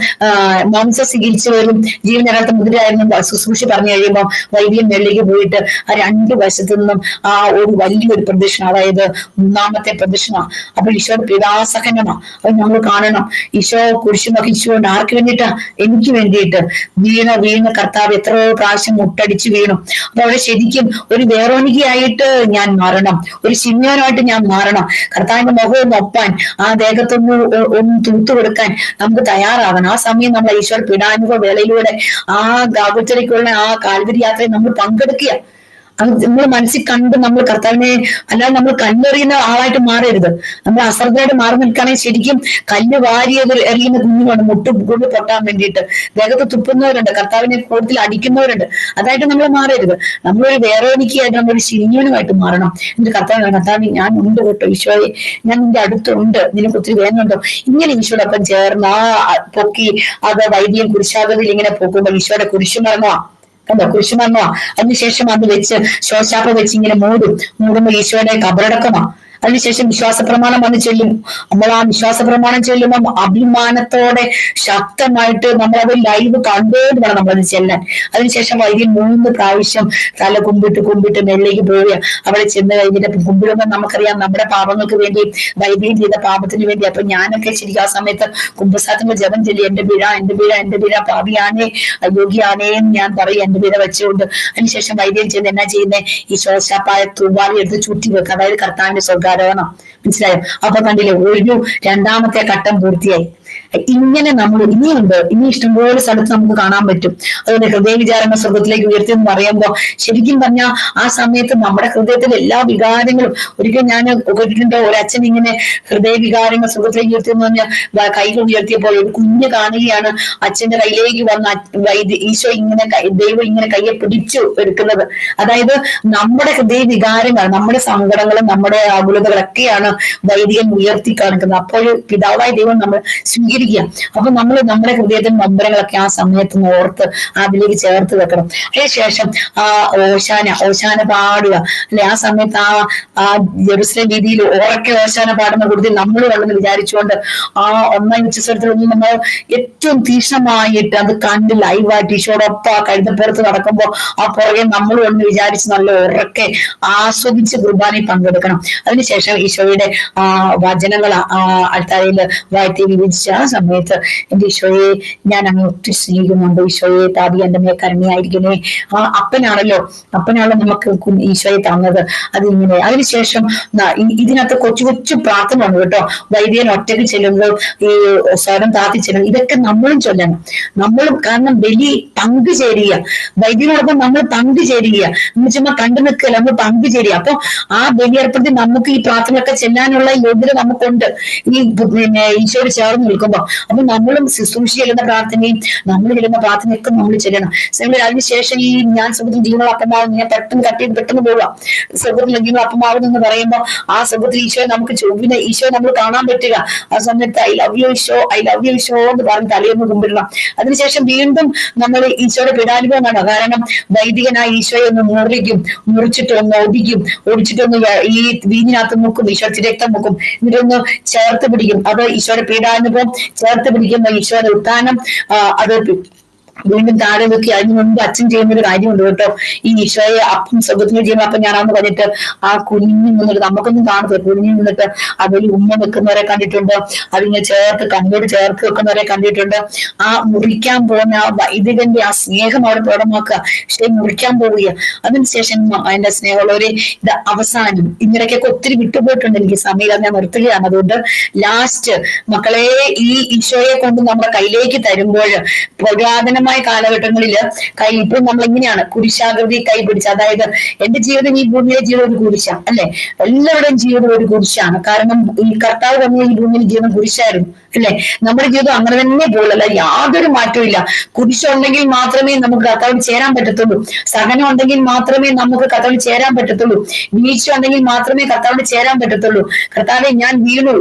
മാംസ സ്വീകരിച്ചവരും ജീവനകത്ത് മുതിരായിരുന്നു ശുശ്രൂഷ പറഞ്ഞു കഴിയുമ്പോൾ വൈദ്യം മേളിലേക്ക് പോയിട്ട് ആ 2 വശത്തു നിന്നും ആ ഒരു വലിയൊരു പ്രദക്ഷിണം, അതായത് 3ാമത്തെ പ്രദക്ഷിണമാണ്. അപ്പൊ ഈശോയുടെ പീഡാസഹനമാണ്. അത് നമ്മൾ കാണണം. ഈശോ കുരിശുമൊക്കെ ഈശോണ്ട് ആർക്ക് വേണ്ടിയിട്ടാ? എനിക്ക് വേണ്ടിയിട്ട് വീണ് കർത്താവ് എത്രയോ പ്രാവശ്യം മുട്ടടിച്ച് വീണു. അപ്പൊ അവിടെ ശരിക്കും ഒരു വേറോനികയായിട്ട് ഞാൻ മാറണം, ഒരു ശിമ്യോനായിട്ട് ഞാൻ മാറണം. കർത്താവിന്റെ മുഖം ഒപ്പാൻ, ആ ദേഹത്തൊന്ന് തൂത്തു കൊടുക്കാൻ നമുക്ക് തയ്യാറാകണം. ആ സമയം നമ്മൾ ഈശോയുടെ പീഡാനുഭവ വേളയിലൂടെ ആ ഗാഗുൽത്തരയ്ക്കുള്ള ആ കാൽവരി യാത്രയിൽ നമ്മൾ പങ്കെടുക്കുക. അത് നമ്മൾ മനസ്സിൽ കണ്ട് നമ്മൾ കർത്താവിനെ, അല്ലാതെ നമ്മൾ കല്ലെറിയുന്ന ആളായിട്ട് മാറരുത്. നമ്മൾ അശ്രദ്ധയായിട്ട് മാറി നിൽക്കുകയാണെങ്കിൽ ശരിക്കും കല്ല് വാരി എറിയുന്ന കുഞ്ഞുങ്ങളുണ്ട്, കൊണ്ട് പൊട്ടാൻ വേണ്ടിയിട്ട് ദേഹത്ത് തുപ്പുന്നവരുണ്ട്, കർത്താവിനെ കൂടുതൽ അടിക്കുന്നവരുണ്ട്. അതായിട്ട് നമ്മൾ മാറരുത്. നമ്മളൊരു വേറോനിക്കായിട്ട് നമ്മളൊരു ശില്യനുമായിട്ട് മാറണം. എന്നിട്ട് കർത്താവ് ഞാൻ ഉണ്ട് കേട്ടോ ഈശോയെ, ഞാൻ നിന്റെ അടുത്തുണ്ട്, നിനക്ക് ഒത്തിരി വേദനയുണ്ടോ, ഇങ്ങനെ ഈശോടൊപ്പം ചേർന്ന് പൊക്കി അത് വൈദ്യം കുരിശാകൃതിയിൽ ഇങ്ങനെ പൊക്കുമ്പോ ഈശോയുടെ കുരിശുമരണമാ, കണ്ടോ, കുരിശുമരണമാ. അതിനുശേഷം അത് വെച്ച് ശോശാപ്പ വെച്ച് ഇങ്ങനെ മൂടുമ്പോ ഈശോയുടെ കബറടക്കമാ. അതിനുശേഷം വിശ്വാസ പ്രമാണം വന്ന് ചെല്ലും. നമ്മൾ ആ വിശ്വാസ പ്രമാണം ചെല്ലുമ്പോൾ അഭിമാനത്തോടെ ശക്തമായിട്ട് നമ്മളത് ലൈവ് കണ്ടുകൊണ്ട് വേണം നമ്മളത് ചെല്ലാൻ. അതിനുശേഷം വൈദ്യം 3 പ്രാവശ്യം തല കുമ്പിട്ട് മേളിലേക്ക് പോവുക. അവിടെ ചെന്ന് കഴിഞ്ഞിട്ട് കുമ്പിടുമ്പോൾ നമുക്കറിയാം നമ്മുടെ പാപങ്ങൾക്ക് വേണ്ടി, വൈദ്യം ചെയ്ത പാപത്തിന് വേണ്ടി. അപ്പൊ ഞാനൊക്കെ ശരിക്കും ആ സമയത്ത് കുംഭസാരത്തിന്റെ ജപം ചൊല്ലി, എന്റെ പിഴ പാപിയാണേ, അയോഗ്യാണേ എന്ന് ഞാൻ പറയും, എന്റെ പിഴ വെച്ചുകൊണ്ട്. അതിനുശേഷം വൈദ്യം ചെയ്ത് എന്നാ ചെയ്യുന്നത്, ഈ ശോശാപ്പായ തൂവാലി എടുത്ത് ചുറ്റി വെക്കുക. അതായത് കർത്താവിന്റെ സ്വർഗ്ഗാരോഹണം. മനസ്സിലായോ? അപ്പൊ കണ്ടില്ലേ, ഒരു 2ാമത്തെ ഘട്ടം പൂർത്തിയായി. ഇങ്ങനെ നമ്മൾ ഇനിയുണ്ട്, ഇനി ഇഷ്ടംപോലെ സ്ഥലത്ത് നമുക്ക് കാണാൻ പറ്റും. അതുപോലെ ഹൃദയ വിചാരങ്ങൾ സ്വർഗത്തിലേക്ക് ഉയർത്തി എന്ന് പറയുമ്പോൾ ശരിക്കും പറഞ്ഞാൽ ആ സമയത്ത് നമ്മുടെ ഹൃദയത്തിലെ എല്ലാ വികാരങ്ങളും, ഒരിക്കലും ഞാൻ കേട്ടിട്ടുണ്ട് ഒരു അച്ഛൻ ഇങ്ങനെ ഹൃദയ വികാരങ്ങൾ സ്വർഗത്തിലേക്ക് ഉയർത്തി എന്ന് പറഞ്ഞാൽ കൈകൾ ഉയർത്തിയപ്പോൾ ഒരു കുഞ്ഞ് കാണുകയാണ് അച്ഛന്റെ കയ്യിലേക്ക് വന്ന ഈശോ ഇങ്ങനെ ദൈവം ഇങ്ങനെ കയ്യെ പിടിച്ചു എടുക്കുന്നത്. അതായത് നമ്മുടെ ഹൃദയ വികാരങ്ങൾ, നമ്മുടെ സങ്കടങ്ങളും നമ്മുടെ ആകുലതകളൊക്കെയാണ് വൈദികൻ ഉയർത്തി കാണിക്കുന്നത്. അപ്പോൾ പിതാവായ ദൈവം നമ്മൾ സ്വീകരിക്കുക. അപ്പൊ നമ്മൾ നമ്മുടെ ഹൃദയത്തിൽ നൊമ്പരങ്ങളൊക്കെ ആ സമയത്ത് ഓർത്ത് അതിലേക്ക് ചേർത്ത് വെക്കണം. അതിനുശേഷം ഓശാന പാടുക അല്ലെ. ആ സമയത്ത് ആ ജെറുസലേം വീതിയിൽ ഉറക്കെ ഓശാന പാടുന്ന കൂടുതൽ നമ്മൾ വേണമെന്ന് വിചാരിച്ചുകൊണ്ട് ആ ഒന്നാം ഉച്ചസ്വരത്തിലൊന്നും നമ്മൾ ഏറ്റവും തീക്ഷ്ണമായിട്ട് അത് കണ്ട് ലൈവായിട്ട് ഈശോടൊപ്പം ആ കഴുതപ്പുറത്ത് നടക്കുമ്പോൾ ആ പുറകെ നമ്മൾ വേണമെന്ന് വിചാരിച്ച് നല്ല ഉറക്കെ ആസ്വദിച്ച് കുർബാനയിൽ പങ്കെടുക്കണം. അതിനുശേഷം ഈശോയുടെ വചനങ്ങൾ അൾത്താരയിൽ വാഴ്ത്തി വിധിച്ച ആ സമയത്ത് എന്റെ ഈശോയെ ഞാൻ അങ്ങ് ഒത്തിരി സ്നേഹിക്കുന്നുണ്ട്, ഈശോയെ പാപി എന്റെ മേൽ കരുണയായിരിക്കണേ. അപ്പനാണല്ലോ നമുക്ക് ഈശോയെ തന്നത്. അതിങ്ങനെ അതിനുശേഷം ഇതിനകത്ത് കൊച്ചു പ്രാർത്ഥന ഉണ്ട് കേട്ടോ. വൈദ്യൻ ഒറ്റയ്ക്ക് ചെല്ലുമ്പോൾ ഈ സ്വരം താത്തി ചെല്ലുമ്പോൾ ഇതൊക്കെ നമ്മളും ചൊല്ലണം. നമ്മളും, കാരണം ബലി പങ്കുചേരുക, വൈദ്യനോടൊപ്പം നമ്മൾ പങ്കുചേരുക, നമ്മൾ ചുമ്മാ കണ്ടു നിൽക്കല്ല, നമ്മൾ പങ്കുചേരുക. അപ്പൊ ആ ബലി ഏർപ്പെടുത്തി നമുക്ക് ഈ പ്രാർത്ഥനയൊക്കെ ചെല്ലാനുള്ള യോഗ്യത നമുക്കുണ്ട് ഈ ഈശോയോട് ചേർന്ന് നിൽക്കുമ്പോ. അപ്പൊ നമ്മളും ശുശ്രൂഷ ചെല്ലുന്ന പ്രാർത്ഥനയും നമ്മൾ ചെല്ലുന്ന പ്രാർത്ഥനയൊക്കെ നമ്മൾ ചെല്ലണം. അതിനുശേഷം ഈ ഞാൻ സ്വർഗത്തിൽ ജീവനുള്ള അപ്പമാവുന്നു, ഞാൻ പെട്ടെന്ന് പോവാം. സ്വർഗത്തിൽ ജീവനുള്ള അപ്പമാവുന്നു പറയുമ്പോൾ ആ സ്വർഗത്തിൽ ഈശോയെ നമുക്ക് ഈശോയെ നമ്മൾ കാണാൻ പറ്റുക. ആ സമയത്ത് ഐ ലവ് യു ഈശോ എന്ന് പറഞ്ഞ് തലയൊന്ന് കുമ്പിടണം. അതിനുശേഷം വീണ്ടും നമ്മൾ ഈശോയുടെ പീഡാനുഭവം കാണുക. കാരണം വൈദികനായ ഈശോയെ ഒന്ന് മുറിച്ചിട്ട് ഒന്ന് ഒടിച്ചിട്ടൊന്ന് ഈ വീഞ്ഞിനകത്ത് മുക്കും, ഈശോയുടെ രക്തം മുക്കും, എന്നിട്ടൊന്ന് ചേർത്ത് പിടിക്കും. അത് ഈശോയുടെ പീഡാനുഭവം ചേർത്ത് പിടിക്കുമ്പോ ഈശോയുടെ ഉത്ഥാനം അത് വീണ്ടും താഴെ വെക്കി. അതിന് മുൻപ് അച്ഛൻ ചെയ്യുന്ന ഒരു കാര്യമുണ്ട് കേട്ടോ. ഈ ഈശോയെ അപ്പം സ്വർഗത്തിന് ചെയ്യുമ്പോൾ അപ്പം ഞാനാന്ന് പറഞ്ഞിട്ട് ആ കുഞ്ഞിന് നിന്നിട്ട്, നമുക്കൊന്നും കാണത്തില്ല, കുഞ്ഞിന് നിന്നിട്ട് അതിൽ ഉമ്മ വെക്കുന്നവരെ കണ്ടിട്ടുണ്ട്, അതിനെ കണ്ണോട് ചേർത്ത് വെക്കുന്നവരെ കണ്ടിട്ടുണ്ട്. ആ മുറിക്കാൻ പോകുന്ന ആ വൈദികന്റെ ആ സ്നേഹം അവിടെ പ്രകടമാക്കുക. പക്ഷെ മുറിക്കാൻ പോവുക. അതിനുശേഷം എന്റെ സ്നേഹമുള്ളവരെ, ഇത് അവസാനം ഇങ്ങനെയൊക്കെ ഒത്തിരി വിട്ടുപോയിട്ടുണ്ട് എനിക്ക് സമയം, ഞാൻ നിർത്തുകയാണ്. അതുകൊണ്ട് ലാസ്റ്റ് മക്കളെ, ഈ ഈശോയെ കൊണ്ട് നമ്മുടെ കയ്യിലേക്ക് തരുമ്പോൾ പുരാതനമായ കാലഘട്ടങ്ങളില് ഇപ്പൊ നമ്മൾ എങ്ങനെയാണ് കുരിശാകൃതി കൈ പിടിച്ച, അതായത് എന്റെ ജീവിതം, ഈ ഭൂമിയിലെ ജീവിതം ഒരു കുരിശാണ് അല്ലെ. എല്ലാവരുടെയും ജീവിതം ഒരു കുരിശാണ്. കാരണം ഈ കർത്താവ് തന്നെ ഈ ഭൂമിയിൽ ജീവിതം കുരിശായിരുന്നു അല്ലെ. നമ്മുടെ ജീവിതം അങ്ങനെ തന്നെ പോലല്ല, യാതൊരു മാറ്റവും ഇല്ല. കുരിശുണ്ടെങ്കിൽ മാത്രമേ നമുക്ക് കർത്താവിൽ ചേരാൻ പറ്റത്തുള്ളൂ. സഹനം ഉണ്ടെങ്കിൽ മാത്രമേ നമുക്ക് കർത്താവിൽ ചേരാൻ പറ്റത്തുള്ളൂ. വീഴ്ച ഉണ്ടെങ്കിൽ മാത്രമേ കർത്താവിൽ ചേരാൻ പറ്റത്തുള്ളൂ. കർത്താവെ ഞാൻ വീണു,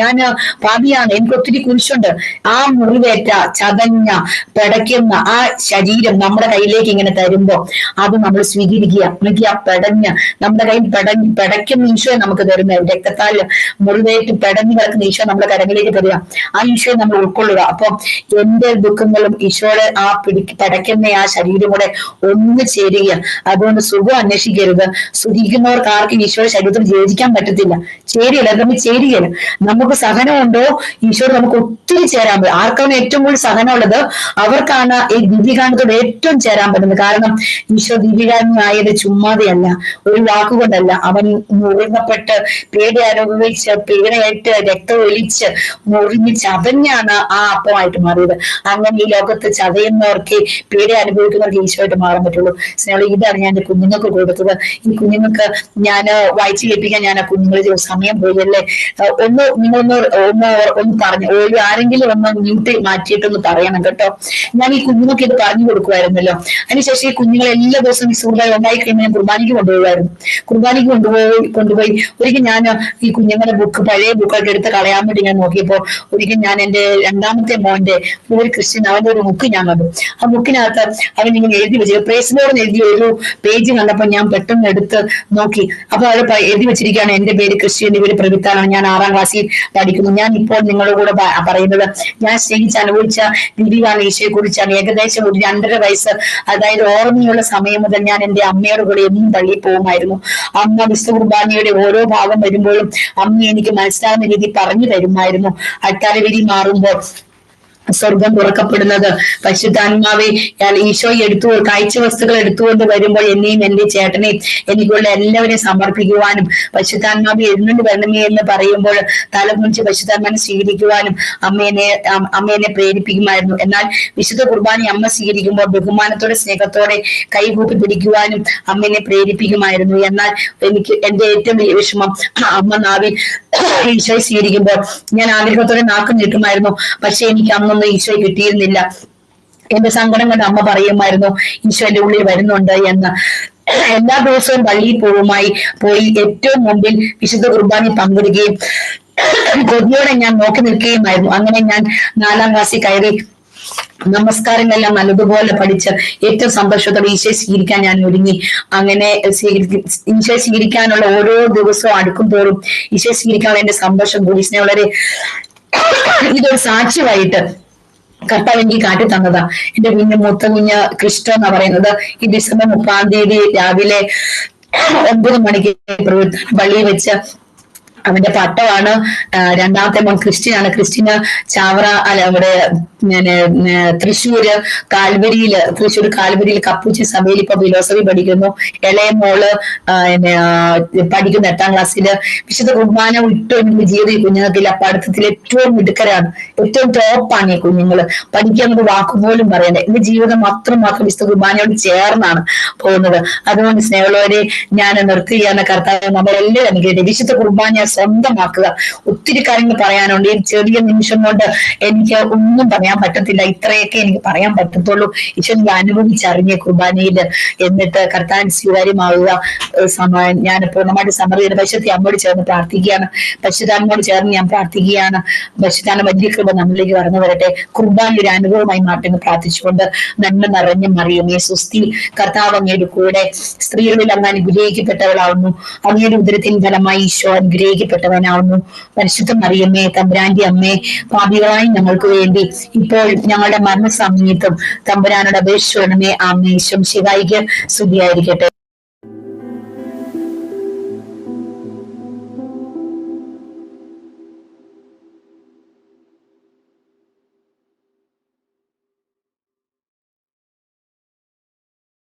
ഞാൻ പാപിയാണ്, എനിക്ക് ഒത്തിരി കുരിശുണ്ട്. ആ മുറിവേറ്റ ചതഞ്ഞ പിടയ്ക്കുന്ന ആ ശരീരം നമ്മുടെ കയ്യിലേക്ക് ഇങ്ങനെ തരുമ്പോ അത് നമ്മൾ സ്വീകരിക്കുക. എനിക്ക് ആ നമ്മുടെ കയ്യിൽ പിടയ്ക്കുന്ന ഈശോയെ നമുക്ക് തരുന്ന, രക്തത്താൽ മുറിവേറ്റ് പിടഞ്ഞു കിടക്കുന്ന ഈശോ നമ്മുടെ കരങ്ങളിലേക്ക് തരിക. ആ ഈശോയെ നമ്മൾ ഉൾക്കൊള്ളുക. അപ്പൊ എന്റെ ദുഃഖങ്ങളും ഈശോയുടെ ആ പിടയ്ക്കുന്ന ആ ശരീരം കൂടെ ഒന്ന് ചേരുക. അതുകൊണ്ട് സുഖം അന്വേഷിക്കരുത്. സുഖിക്കുന്നവർക്ക് ആർക്കും ഈശോയുടെ ശരീരത്തിൽ യോജിക്കാൻ പറ്റത്തില്ല, ചേരുകയില്ല, നമ്മൾ ചേരുകയില്ല. നമുക്ക് സഹനമുണ്ടോ ഈശോയോട് നമുക്ക് ഒത്തിരി ചേരാൻ പറ്റും. ആർക്കാണ് ഏറ്റവും കൂടുതൽ സഹനമുള്ളത് അവർ അവർക്കാണ് ഈ ദിവ്യകാരണത്തോട് ഏറ്റവും ചേരാൻ പറ്റുന്നത്. കാരണം ഈശോ ദിവ്യകാരണനായത് ചുമ്മാതെയല്ല, ഒരു വാക്കുകൊണ്ടല്ല. അവൻ മുറിഞ്ഞപ്പെട്ട് പീഡ അനുഭവിച്ച് പീഡയായിട്ട് രക്തം ഒലിച്ച് മുറിഞ്ഞ് ചതഞ്ഞാണ് ആ അപ്പമായിട്ട് മാറിയത്. അങ്ങനെ ഈ ലോകത്ത് ചതയുന്നവർക്ക് പീഡ അനുഭവിക്കുന്നവർക്ക് ഈശോയായിട്ട് മാറാൻ പറ്റുള്ളൂ. സ്നേഹം, ഇതാണ് ഞാൻ എന്റെ കുഞ്ഞുങ്ങൾക്ക് കൊടുത്തത്. ഈ കുഞ്ഞുങ്ങൾക്ക് ഞാൻ വായിച്ചു കേൾപ്പിക്കാൻ ഞാൻ ആ കുഞ്ഞുങ്ങൾ സമയം പോയല്ലേ, ഒന്ന് പറഞ്ഞു ആരെങ്കിലും ഒന്ന് മ്യൂട്ട് മാറ്റിയിട്ടൊന്ന് പറയണം കേട്ടോ. ഞാൻ ഈ കുഞ്ഞുങ്ങൾക്ക് ഇത് പറഞ്ഞു കൊടുക്കുമായിരുന്നല്ലോ. അതിനുശേഷം ഈ കുഞ്ഞുങ്ങൾ എല്ലാ ദിവസവും ഈ സുഹൃത്തുക്കൾ ഉണ്ടായി കഴിയുമ്പോൾ ഞാൻ കുർബാനയ്ക്ക് കൊണ്ടുപോകുമായിരുന്നു. കുർബാനയ്ക്ക് കൊണ്ടുപോയി ഒരിക്കൽ ഞാൻ ഈ കുഞ്ഞുങ്ങളുടെ ബുക്ക്, പഴയ ബുക്കൊക്കെ എടുത്ത് കളയാൻ വേണ്ടി ഞാൻ നോക്കിയപ്പോൾ ഒരിക്കൽ ഞാൻ എന്റെ രണ്ടാമത്തെ മോന്റെ ഒരു ക്രിസ്ത്യൻ, അവന്റെ ഒരു ബുക്ക് ഞാൻ കണ്ടു. ആ ബുക്കിനകത്ത് അവൻ ഇങ്ങനെ എഴുതി വെച്ചു, പ്രേസിനോട് എഴുതിയ ഒരു പേജ് കണ്ടപ്പോൾ ഞാൻ പെട്ടെന്ന് എടുത്ത് നോക്കി. അപ്പൊ അവർ എഴുതി വെച്ചിരിക്കുകയാണ്, എന്റെ പേര് ക്രിസ്ത്യൻ, പേര് പ്രവിത്താനാണ്, ഞാൻ 6ാം ക്ലാസ്സിൽ പഠിക്കുന്നു. ഞാൻ ഇപ്പോൾ നിങ്ങളുടെ കൂടെ പറയുന്നത് ഞാൻ സ്നേഹിച്ച് അനുഭവിച്ച ദിവ്യകാരണ ഈശോയെ കുറിച്ചാണ്. ഏകദേശം ഒരു 2.5 വയസ്സ്, അതായത് ഓർമ്മയുള്ള സമയം മുതൽ ഞാൻ എന്റെ അമ്മയോട് കൂടെ എന്നും തള്ളി പോകുമായിരുന്നു. അമ്മ വിശുദ്ധ കുർബാനയുടെ ഓരോ ഭാഗം വരുമ്പോഴും അമ്മ എനിക്ക് മനസ്സിലാകുന്ന രീതി പറഞ്ഞു തരുമായിരുന്നു. അത്താഴവിരി മാറുമ്പോൾ സ്വർഗം തുറക്കപ്പെടുന്നത്, പരിശുദ്ധാത്മാവെ ഈശോ കാഴ്ച വസ്തുക്കൾ എടുത്തുകൊണ്ട് വരുമ്പോൾ എന്നെയും എന്റെ ചേട്ടനെയും എനിക്കുള്ള എല്ലാവരെയും സമർപ്പിക്കുവാനും, പരിശുദ്ധാത്മാവെ എഴുന്നേറ്റ് വരണമേ എന്ന് പറയുമ്പോൾ തലകുനിച്ച് പരിശുദ്ധാത്മാവിനെ സ്വീകരിക്കുവാനും അമ്മയെന്നെ പ്രേരിപ്പിക്കുമായിരുന്നു. എന്നാൽ വിശുദ്ധ കുർബാന അമ്മ സ്വീകരിക്കുമ്പോൾ ബഹുമാനത്തോടെ സ്നേഹത്തോടെ കൈകൂപ്പി പിടിക്കുവാനും അമ്മേനെ പ്രേരിപ്പിക്കുമായിരുന്നു. എന്നാൽ എനിക്ക് എന്റെ ഏറ്റവും വലിയ വിഷമം, അമ്മ നാവിൽ ഈശോയെ സ്വീകരിക്കുമ്പോൾ ഞാൻ ആഗ്രഹത്തോടെ നാക്ക് നീട്ടുമായിരുന്നു. പക്ഷെ എനിക്ക് അന്നൊന്നും ഈശോയെ കിട്ടിയിരുന്നില്ല. എന്റെ സങ്കടം കൊണ്ട് അമ്മ പറയുമായിരുന്നു ഈശോ എന്റെ ഉള്ളിൽ വരുന്നുണ്ട് എന്ന്. എല്ലാ ദിവസവും പള്ളിയിൽ പോയി ഏറ്റവും മുമ്പിൽ വിശുദ്ധ കുർബാനയിൽ പങ്കെടുക്കുകയും കൊതിയോടെ ഞാൻ നോക്കി നിൽക്കുകയുമായിരുന്നു. അങ്ങനെ ഞാൻ 4ാം ക്ലാസ്സിൽ കയറി നമസ്കാരങ്ങളെല്ലാം നല്ലതുപോലെ പഠിച്ച് ഏറ്റവും സന്തോഷത്തോടെ ഈശോയെ സ്വീകരിക്കാൻ ഞാൻ ഒരുങ്ങി. അങ്ങനെ ഈശോയെ സ്വീകരിക്കാനുള്ള ഓരോ ദിവസവും അടുക്കും തോറും ഈശോയെ സ്വീകരിക്കാനുള്ള എന്റെ സന്തോഷം കൂടി. സ്നേഹമുള്ളവരെ, ഇതൊരു സാക്ഷ്യമായിട്ട് കർത്താവ് എനിക്ക് കാട്ടി തന്നതാ. എന്റെ മൂത്ത കുഞ്ഞ് ക്രിസ്റ്റോ എന്നാ പറയുന്നത്. ഈ ഡിസംബർ 30-ാം തീയതി രാവിലെ 9 മണിക്ക് പള്ളിയിൽ വെച്ച് അവന്റെ പട്ടമാണ്. രണ്ടാമത്തെ മോൻ ക്രിസ്ത്യനാണ്. ക്രിസ്ത്യന് ചാവറ അവിടെ തൃശ്ശൂർ കാൽവരിയിൽ കപ്പൂച്ചി സഭയിൽ ഇപ്പൊ ഫിലോസഫി പഠിക്കുന്നു. ഇളയ മോള് പഠിക്കുന്ന 8ാം ക്ലാസ്സില്. വിശുദ്ധ കുർബാന വിട്ടൊരു ജീവിതം ഈ കുഞ്ഞുങ്ങൾക്കില്ല. പഠിത്തത്തിൽ ഏറ്റവും മിടുക്കരാണ്, ഏറ്റവും ടോപ്പാണ് ഈ കുഞ്ഞുങ്ങള്. പഠിക്കാൻ ഒരു വാക്കുപോലും പറയണ്ടേ. എന്റെ ജീവിതം മാത്രം വിശുദ്ധ കുർബാനയോട് ചേർന്നാണ് പോകുന്നത്. അതുകൊണ്ട് സ്നേഹമുള്ളവരെ, ഞാൻ നിർത്തുകയാണ്. കർത്താവ് നമ്മളെല്ലാവരും അനുഗ്രഹിക്കട്ടെ. വിശുദ്ധ കുർബാന സ്വന്തമാക്കുക. ഒത്തിരി കാര്യങ്ങൾ പറയാനുണ്ട്. ഈ ചെറിയ നിമിഷം കൊണ്ട് എനിക്ക് ഒന്നും പറയാൻ പറ്റത്തില്ല. ഇത്രയൊക്കെ എനിക്ക് പറയാൻ പറ്റത്തുള്ളൂ. ഈശോ അനുഭവിച്ചറിഞ്ഞ കുർബാനയിൽ എന്നിട്ട് കർത്താവിന് സ്വീകാര്യമാവുക. ഞാൻ പൂർണ്ണമായിട്ട് സമർപ്പിക്കുന്ന പരിശുദ്ധ അമ്മയോട് ചേർന്ന് പ്രാർത്ഥിക്കുകയാണ്. പരിശുദ്ധാത്മയോട് ചേർന്ന് ഞാൻ പ്രാർത്ഥിക്കുകയാണ്. പരിശുദ്ധാത്മ വലിയ കൃപ നമ്മളിലേക്ക് കടന്നു വരട്ടെ. കുർബാന ഒരു അനുഭവമായി മാറ്റുന്നു പ്രാർത്ഥിച്ചുകൊണ്ട്. നന്മ നിറഞ്ഞ മറിയമേ സുസ്തി, കർത്താവ് അങ്ങയുടെ കൂടെ സ്ത്രീകളിൽ അങ്ങ് അനുഗ്രഹിക്കപ്പെട്ടവളാവുന്നു. അങ്ങയുടെ ഉദരത്തിൻ ഫലമായി ഈശോ അനുഗ്രഹിക്കപ്പെട്ടവനാവുന്നു. പരിശുദ്ധ മറിയമ്മേ, തമ്പുരാന്റെ അമ്മേ, പാപികളായി ഞങ്ങൾക്ക് വേണ്ടി ഇപ്പോൾ ഞങ്ങളുടെ മരണസമയത്തും തമ്പുരാനോട് അപേക്ഷിക്കണമേ. ആമേൻ. ശിവായിക്ക് സ്തുതിയായിരിക്കട്ടെ.